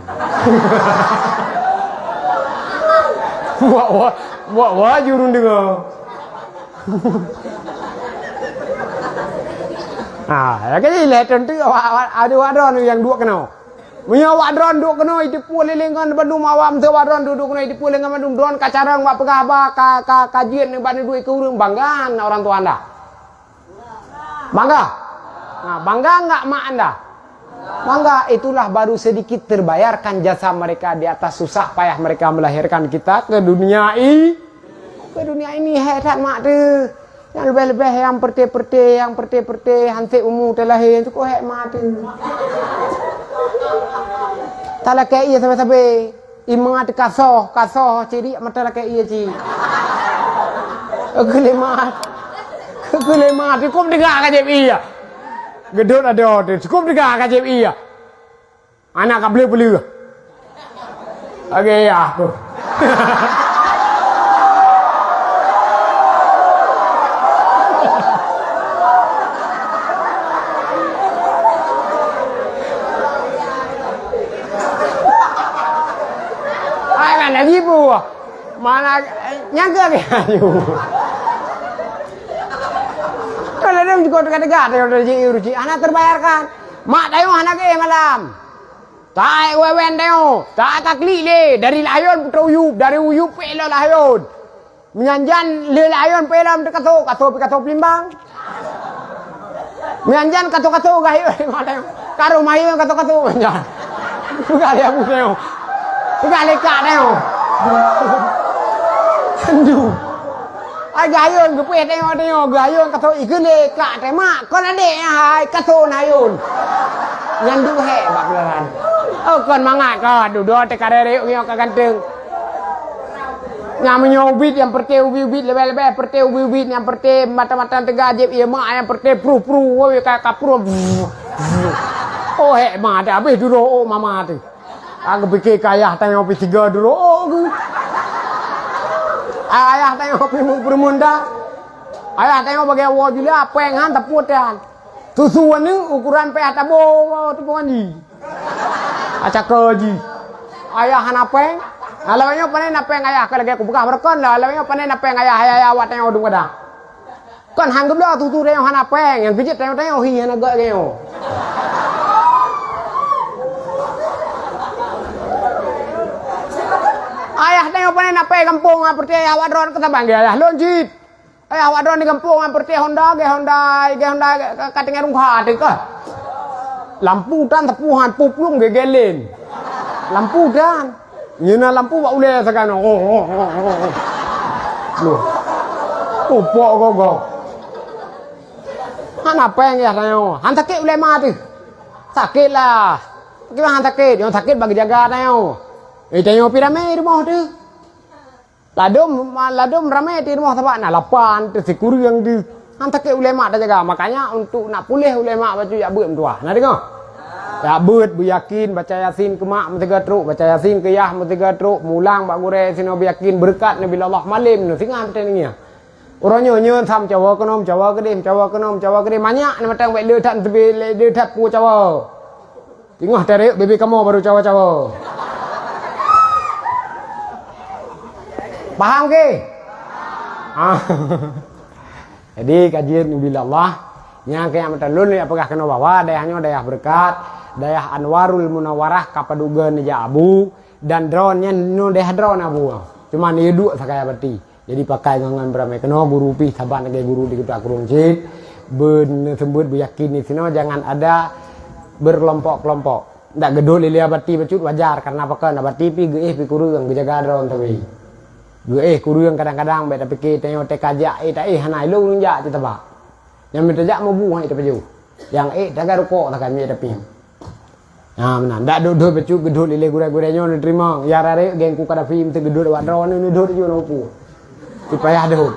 Wah jurun dengar. Ya cái lệ trần tư ada wadron yang dua kena. Punya wadron dua kena itu pulengan Bandung awam tu wadron duduk kena itu pulengan Bandung drone kacarang buat pegaba kajian ni bani duit ke urang banggaan orang tua anda. Bangga? Nah, bangga enggak mak anda? Bangga, itulah baru sedikit terbayarkan jasa mereka di atas susah payah mereka melahirkan kita ke dunia ini. Ke dunia ini hebat mak tu. Yang lebih-lebih yang perti hansip umur terlahir tu kok hebat tu. Tak lakai ia sampai-sampai imangat kasoh ciri mata lakai ia ci. Kelemat cukup dengar kajib iya. Gedut ada tu cukup dengar kajib iya. Anak kau beli. Okey ya aku. Lagi bu, mana nyangka kayu. Kalau dia juga dekat-dekat, kalau dia urusi, anak terbayarkan. Mak tayo anak malam. Tak wewen tayo, tak takli le dari layon putra uyup, dari uyup pelo layon. Menyanjan le layon pelam kato pelimbang. Menyanjan kato gayo tayo. Karo mayo kato menyan. Bukan dia tayo. Bukan lekat tayo. Aduh. Ai gayon ke pet tengok gayon kato ikut lekat te mak kon adek hai kato nayon. Nyandu he bab belaran. Oh kon mangat ka duduk te karere yo ka ganteng. Nyam nyobit yang perte ubit lebih-lebih perte ubit yang perte mata-mata tegajib ia mak yang perte pru we ka pru. Oh he mak dah habis dulu oh mama tu. Aku fikir kayah tengok P3 dulu. Oh aku. Ayah tengok permunda. Ayah tengok bagi awak juga pengan teputan. Susuan ni ukuran pe atabo tu panji. Acak keji. Ayah hanapeng. Alawanya panen napeng ayah kalau aku buka berkon lah. Alawanya panen napeng ayah awak tengok dung kadang. Kon hanggap dah tu dia hanapeng yang pijit tengok hi nak gak keo. Ayah tengok panen apa kampung seperti ayah wadron kata bang ayah lonjit. Ayah wadron di kampung seperti Honda katanya rungha tu ke. Lampu dan tepuhan puplung gegelin. Lampu dan nyuna lampu bak ule sekarang. Loh. Upok gogo. Han apa yang ya tengok. Han sakit ule mati. Sakit lah. Gimana sakit? Yang sakit bagi jaga tengok. Tengok piramid rumah tu. Ladum ramai di rumah tempat nak lapan tu si kurang tu. Hantar ke ulama dah jaga. Makanya untuk nak pulih ulama baca ya beut tua. Nak dengar? Ya beut beryakin baca Yasin ke mak mestiga teruk, baca Yasin ke yah mestiga teruk, mulang bak gure sino beryakin berkat Nabi Allah malim nu singa betul ni. Orang nyo sam Jawa kenom Jawa kedim banyak ni matang baik le tak tebi le tak pu Jawa. Tengok dari baby kamu baru Jawa. Paham ke? Jadi kajian bila Allah yang kayak matalun ni apakah kena bawa dayahnya dayah berkat, dayah Anwarul Munawwarah kapadugan ja abu dan drone-nya no dayah drone abu. Cuma ni duk sakaya berti. Jadi pakai ngangan beramai kena guru pi saban ke guru di kita kurung cit. Ben sembut beryakin ni sino jangan ada berkelompok-kelompok. Ndak gedul lilia berti becut wajar karena apakah nak berti pi geih pi kurung gejaga drone tapi. Gue kurang kadang-kadang beda fikir tengok tekajak tak hanai lu nunjak tu tabak. Yang minta jak mau buah itu baju. Yang dagang rokok takkan mi tapi. Nah, benar. Ndak duduk baju gedut lile gure-gurenya diterima. Ya rare gengku kada film tu gedut wak drone ni duduk je nopo. Supaya ada.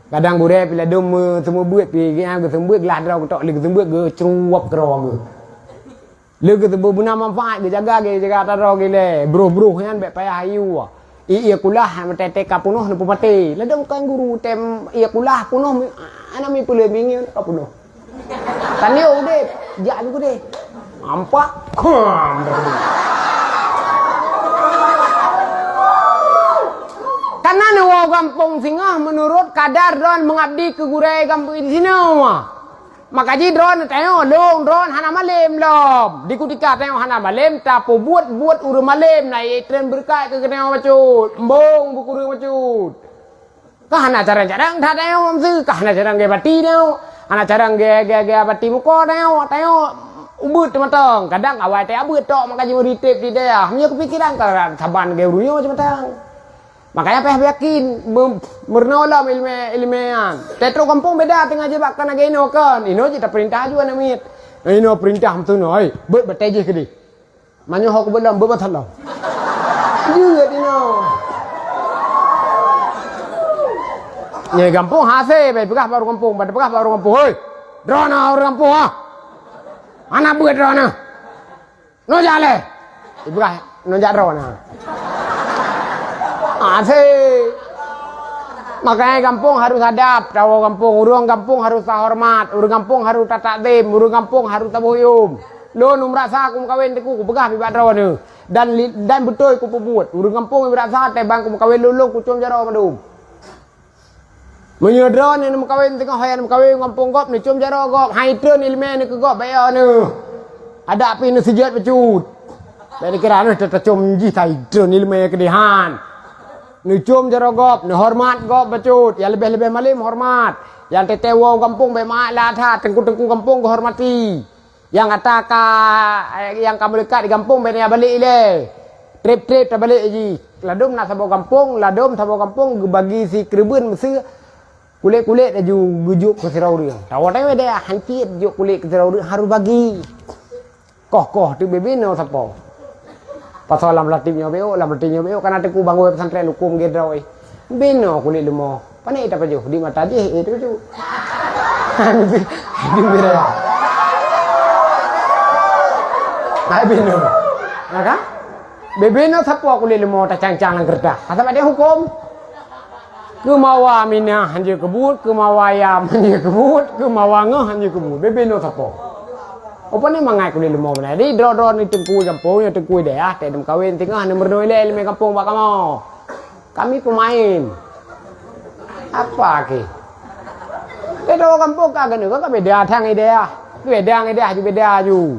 Kadang gure bila dom semua buat pi yang ke sembuh gelah drone tok le sembuh ge ceruap kerong ge. Le ke sembuh guna manfaat ge jaga taro gile. Bro-bro kan bek payah ayu. Iya kulah metete kapunuh nu pumati. Le dom kan guru tem iya kulah punuh ana mi pule bingi kapunuh. Tanyo udah jak aku deh. Nampak? Karena nawa kampung singa menurut kadar drone mengabdi ke gurai kampung di sini maka ji drone tengok long drone hana malam lom di kutika tengok hana malam tapo buat uru malam naik tren berkat ke kena macut embong buku uru macut kahana cara-cara tak tengok mamsu kahana cara ge bati tengok hana cara ge bati muka tengok ubut matang kadang awal teh abut tok maka ji ritip di dia hanya kepikiran kalau saban ge ruyo macam matang makanya peh yakin bernolam ilmiah tetro kampung beda tengah jebak kana ge ino kan ino kita perintah juga namit ino perintah tu noi bet beteje ke di manyo hok belum bebatal lo juga ino nye kampung hase be begah baru kampung pada begah baru kampung hoi drona orang kampung anak buat drona no jale begah no drona asik makanya kampung harus hadap tahu kampung urang kampung harus hormat urang kampung harus tata tim urang kampung harus tabuyum lo nu merasa aku kawin teku ku begah bibat drone dan betul ku pebut urang kampung merasa teh bang ku kawin lulu ku cum jaro madum menyodron ni kawin tengah hayan kawin kampung gop ni cum jaro gop haitreun ilme ni ke gop bayo ni ada api ni sejat becut dari kerana tetap cum ji haitreun ilme kedihan ni cum jaro gop ni hormat gop becut yang lebih malim hormat yang tetewo kampung be mak latha tengku kampung ko hormati yang ataka yang kamu dekat di kampung be balik ile trip balik ji ladum nak sabo kampung bagi si kerebun mesti kulit aju gujuk ke sirau dia. Tahu tak ada hancit juk kulit ke sirau dia harus bagi. Koh tu bebino sapo. Pasal lam latibnya beo karena teku bangun pesantren hukum gedra oi. Beno kulit lemo. Pane ita pajo di mata je itu tu. Di mira. Ai beno. Maka bebino sapo kulit lemo ta cang-cang nang kertas. Asal ada hukum. Kemawa minah hanya kebut, kemawa ayam hanya kebut, kemawa ngeh hanya kebut. Bebeno sapo. Apa ni mangai kulit lemah mana? Di drone ni tengku kampung, yang tengku daerah, tedem kawin tengah nomor 2 ilmu kampung bak kamu. Kami pemain. Apa ke? Kita kampung kagak juga kan beda tang ide beda ju.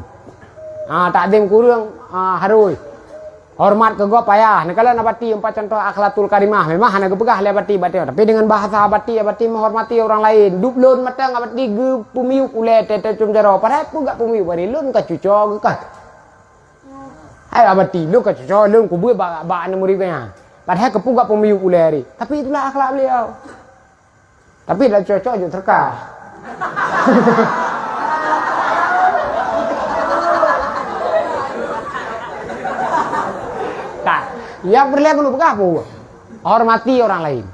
Tak dem kurang harus. Hormat ke gua payah. Nah kalau nabati 4 contoh akhlatul karimah memang hana gepegah le bati tapi dengan bahasa bati menghormati orang lain. Duplun matang bati ge pumiu ule tete cum jaro. Padahal pu gak pumiu bari lun ka cuco ge ka. Hai abati lu ka cuco lun ku buat ba anu muri nya. Padahal ke pu gak pumiu ule ri. Tapi itulah akhlak beliau. Tapi dah cocok je terkah. Yang berlaku lu begah pun hormati orang lain.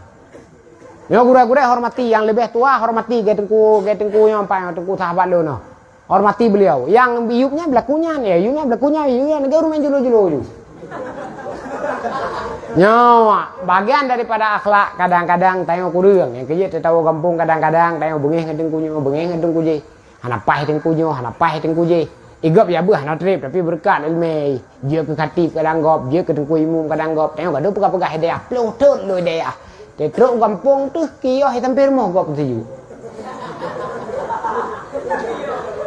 Yo gura-gura hormati yang lebih tua, hormati getengku yang tengku sahabat lu no. Hormati beliau. Yang biuknya belakunya negara main julu-julu. Nyawa bagian daripada akhlak kadang-kadang tengok kurang yang kerja tahu kampung kadang-kadang tengok bengih ngedengku je. Hana pah tengku je. Igop ya buah nak trip tapi berkat ilmu dia ke khatib kadang gop dia ke tengku imum kadang gop tengok gaduh pegah-pegah dia plong tut lu dia tetruk kampung tu kio hai tampir moh gop tu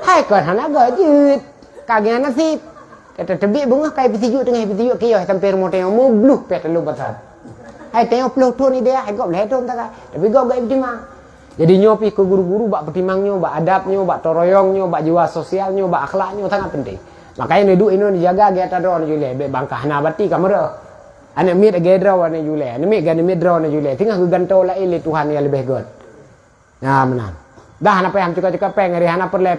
hai kan hana gajit kagian nasib kata tebik bunga kai pisijuk tengah pisijuk kio hai tampir moh tengok mu bluh pet lu basar hai tengok plong tut ni dia hai gop le tom tak tapi gop gaib timang. Jadi nyopi ke guru-guru bak pertimangnya, bak adabnya, bak toroyongnya, bak jiwa sosialnya, bak akhlaknya sangat penting. Makanya duduk ini dijaga kita drone jule, be bangkah nabati kamera. Anak mit gedra wane jule, anak mit drone jule. Tinggal gantau lah ini Tuhan yang lebih god. Nah menang. Dah hana peham cuka-cuka peng hari hana perle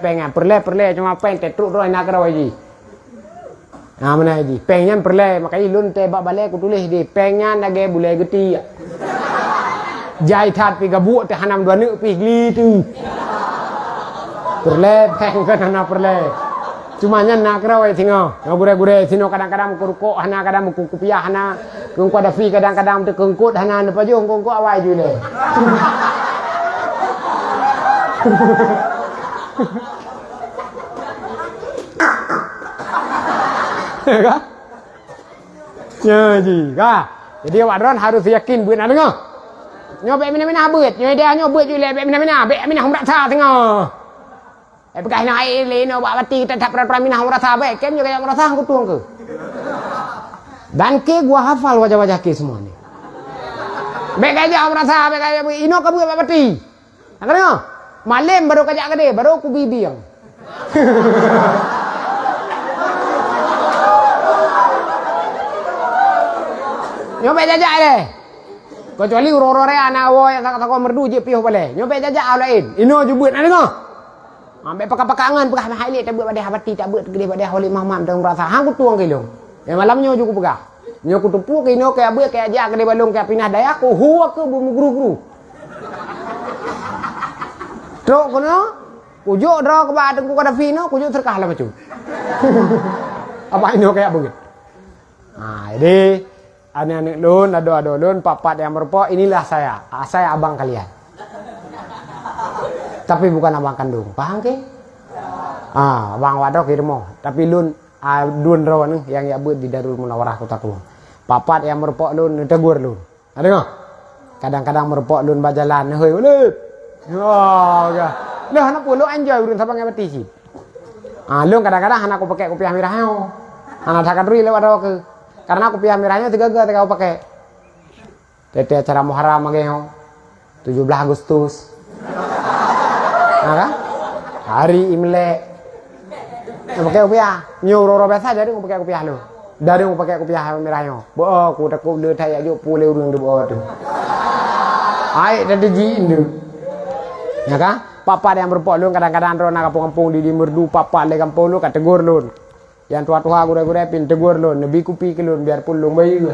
cuma peng tetruk roi nak rawai ji. Nah mana ji pengnya perle makanya lun te bak balik aku tulis di pengnya nage bulai geti. Jai that pi gabuk te hanam dua neuk pi gli tu. Perle peng kan hana perle. Cuma nya nak rawai tingo. Ngagure-gure sino kadang-kadang kurukok hana kadang kupiah hana kengko ada fi kadang-kadang te kengkut hana ne pajong kengko awai ju le. Ya, ya ji, kah? Jadi awak ron harus yakin buat nak dengar. Nyo bek mina-mina buat, nyo dia nyo buat jule bek mina-mina, bek mina hum rasa tengah. Pekai nak air le no bak bati tetap pra mina hum rasa bek, kem nyo kaya rasa aku tuang ke. Dan ke gua hafal wajah-wajah ke semua ni. Bek kaya hum rasa, bek kaya ino ka buat bak bati. Nak dengar? Malam baru kajak gede, baru aku bibi yang. Nyopek jajak deh. Kecuali uror-urore anak wo yang tak merdu je piho boleh. Nyopek jajak au lain. Ino je buat nak dengar. Ambek pakai-pakangan pegah mahalik tak buat pada habati tak buat gede pada holik mamam tang rasa. Hang ku tuang ke long. Yang malamnya ju ku pegah. Nyo ku tepuk ke ino ke buat ke ajak gede balong ke pinah daya ku huwa ke bumu guru-guru. Truk kono, kujuk dra ke ba tengku kada fino, kujuk serkah lah macam. Apa ini kayak begitu? Nah, jadi anak-anak lun, ado-ado lun, papat yang merpok, inilah saya. Saya abang kalian. Tapi bukan abang kandung, paham ke? Abang wadok kirmo. Tapi lun, dun rawan yang buat di Darul Munawarah Kota Kluang. Papat yang merpok lun, tegur lun. Ada nggak? Kadang-kadang merpok lun bajalan, hei, boleh. Oh, ya. Loh, anak pun lo enjoy urun sabang yang beti sih. Lo kadang-kadang anak aku pakai kopiah merahnya. Anak tak kadri lewat ke. Karena kopiah merahnya tiga aku pakai. Tete acara Muharram mageo. 17 Agustus. Nah, kan? Hari Imlek. Pakai kopiah. Nyuruh biasa jadi aku pakai kopiah lo. Dari aku pakai kopiah merahnya. Bo aku takut le thai ayo pule urun de bo tu. Ai dah dijin tu. Ya kan? Papa yang berpok lun kadang-kadang rona kampung-kampung di merdu papa le kampung lu kategur lun. Yang tua-tua gure-gure pin tegur lun, nebi kupi ke lun biar pun lung bayi.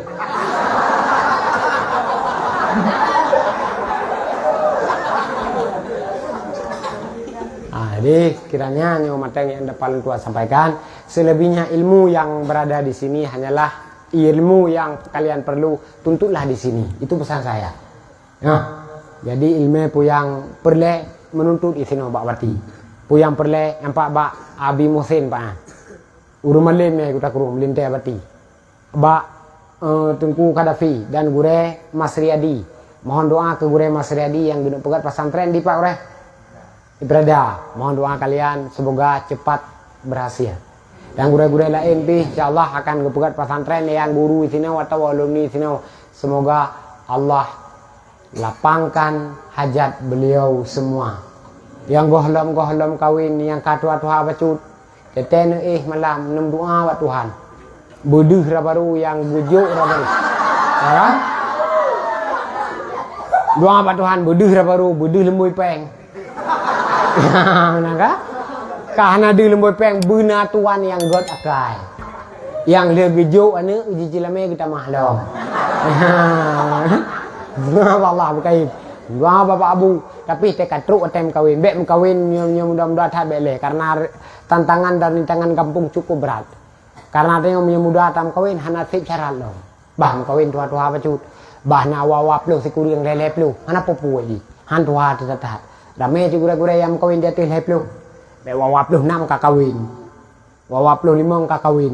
Jadi kiranya nyo mateng yang depan tua sampaikan, selebihnya ilmu yang berada di sini hanyalah ilmu yang kalian perlu tuntutlah di sini. Itu pesan saya. Ya. Jadi ilmu puyang perle menuntut isino bak berarti. Puyang perle empak bak abi musin pak. Urumalim ya kita kurung melinte berarti. Bak Tengku Kadafi dan gure Mas Riyadi. Mohon doa ke gure Mas Riyadi yang duduk pegat pesantren di Pak Ureh. Berada. Mohon doa kalian semoga cepat berhasil. Dan gure-gure lain pi insyaallah akan kepegat pesantren yang guru isino atau alumni isino. Semoga Allah lapangkan hajat beliau semua. Yang gohlom-gohlom kawin, yang katua-tua bacut, tetene malam nem doa wa Tuhan. Beduh baru yang bujuk baru. Ya. Doa wa Tuhan beduh baru, beduh lembui peng. Nah kan? Karena di lembui peng beuna tuan yang god akai. Yang dia gejuk ane uji cilame kita mahlom. Allah berkait. Wah bapak abu, tapi tekat truk atem kawin. Bek kawin mudah-mudahan tak bele karena tantangan dan rintangan kampung cukup berat. Karena tengok mudah tam kawin hana sip syarat lo. Bah kawin tua-tua bacut. Bah na wawap lo sikuri yang lelep lo. Hana popu aji. Han tua tetap. Dame gure-gure yang kawin dia tuh lelep lo. Bek wawap lo 6 ka kawin. Wawap lo 5 ka kawin.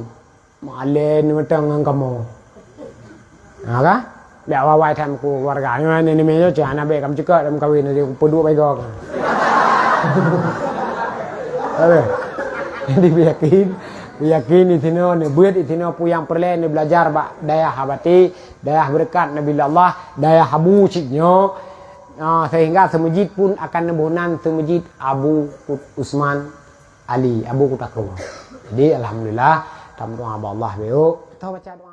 Malen metang kamu. Nah kan? Dak wawai tham ku warga ni mejo jana be kam juga dam kawin dia pedu bai gok. Ada. Jadi yakin di sini ne buat di sini puyang perle ne belajar bak daya habati, daya berkat Nabi Allah, daya habu ciknyo. Sehingga semujid pun akan nembunan semujid Abu Usman Ali, Abu Kota Kluang. Jadi alhamdulillah tam doa Allah beo. Tahu baca doa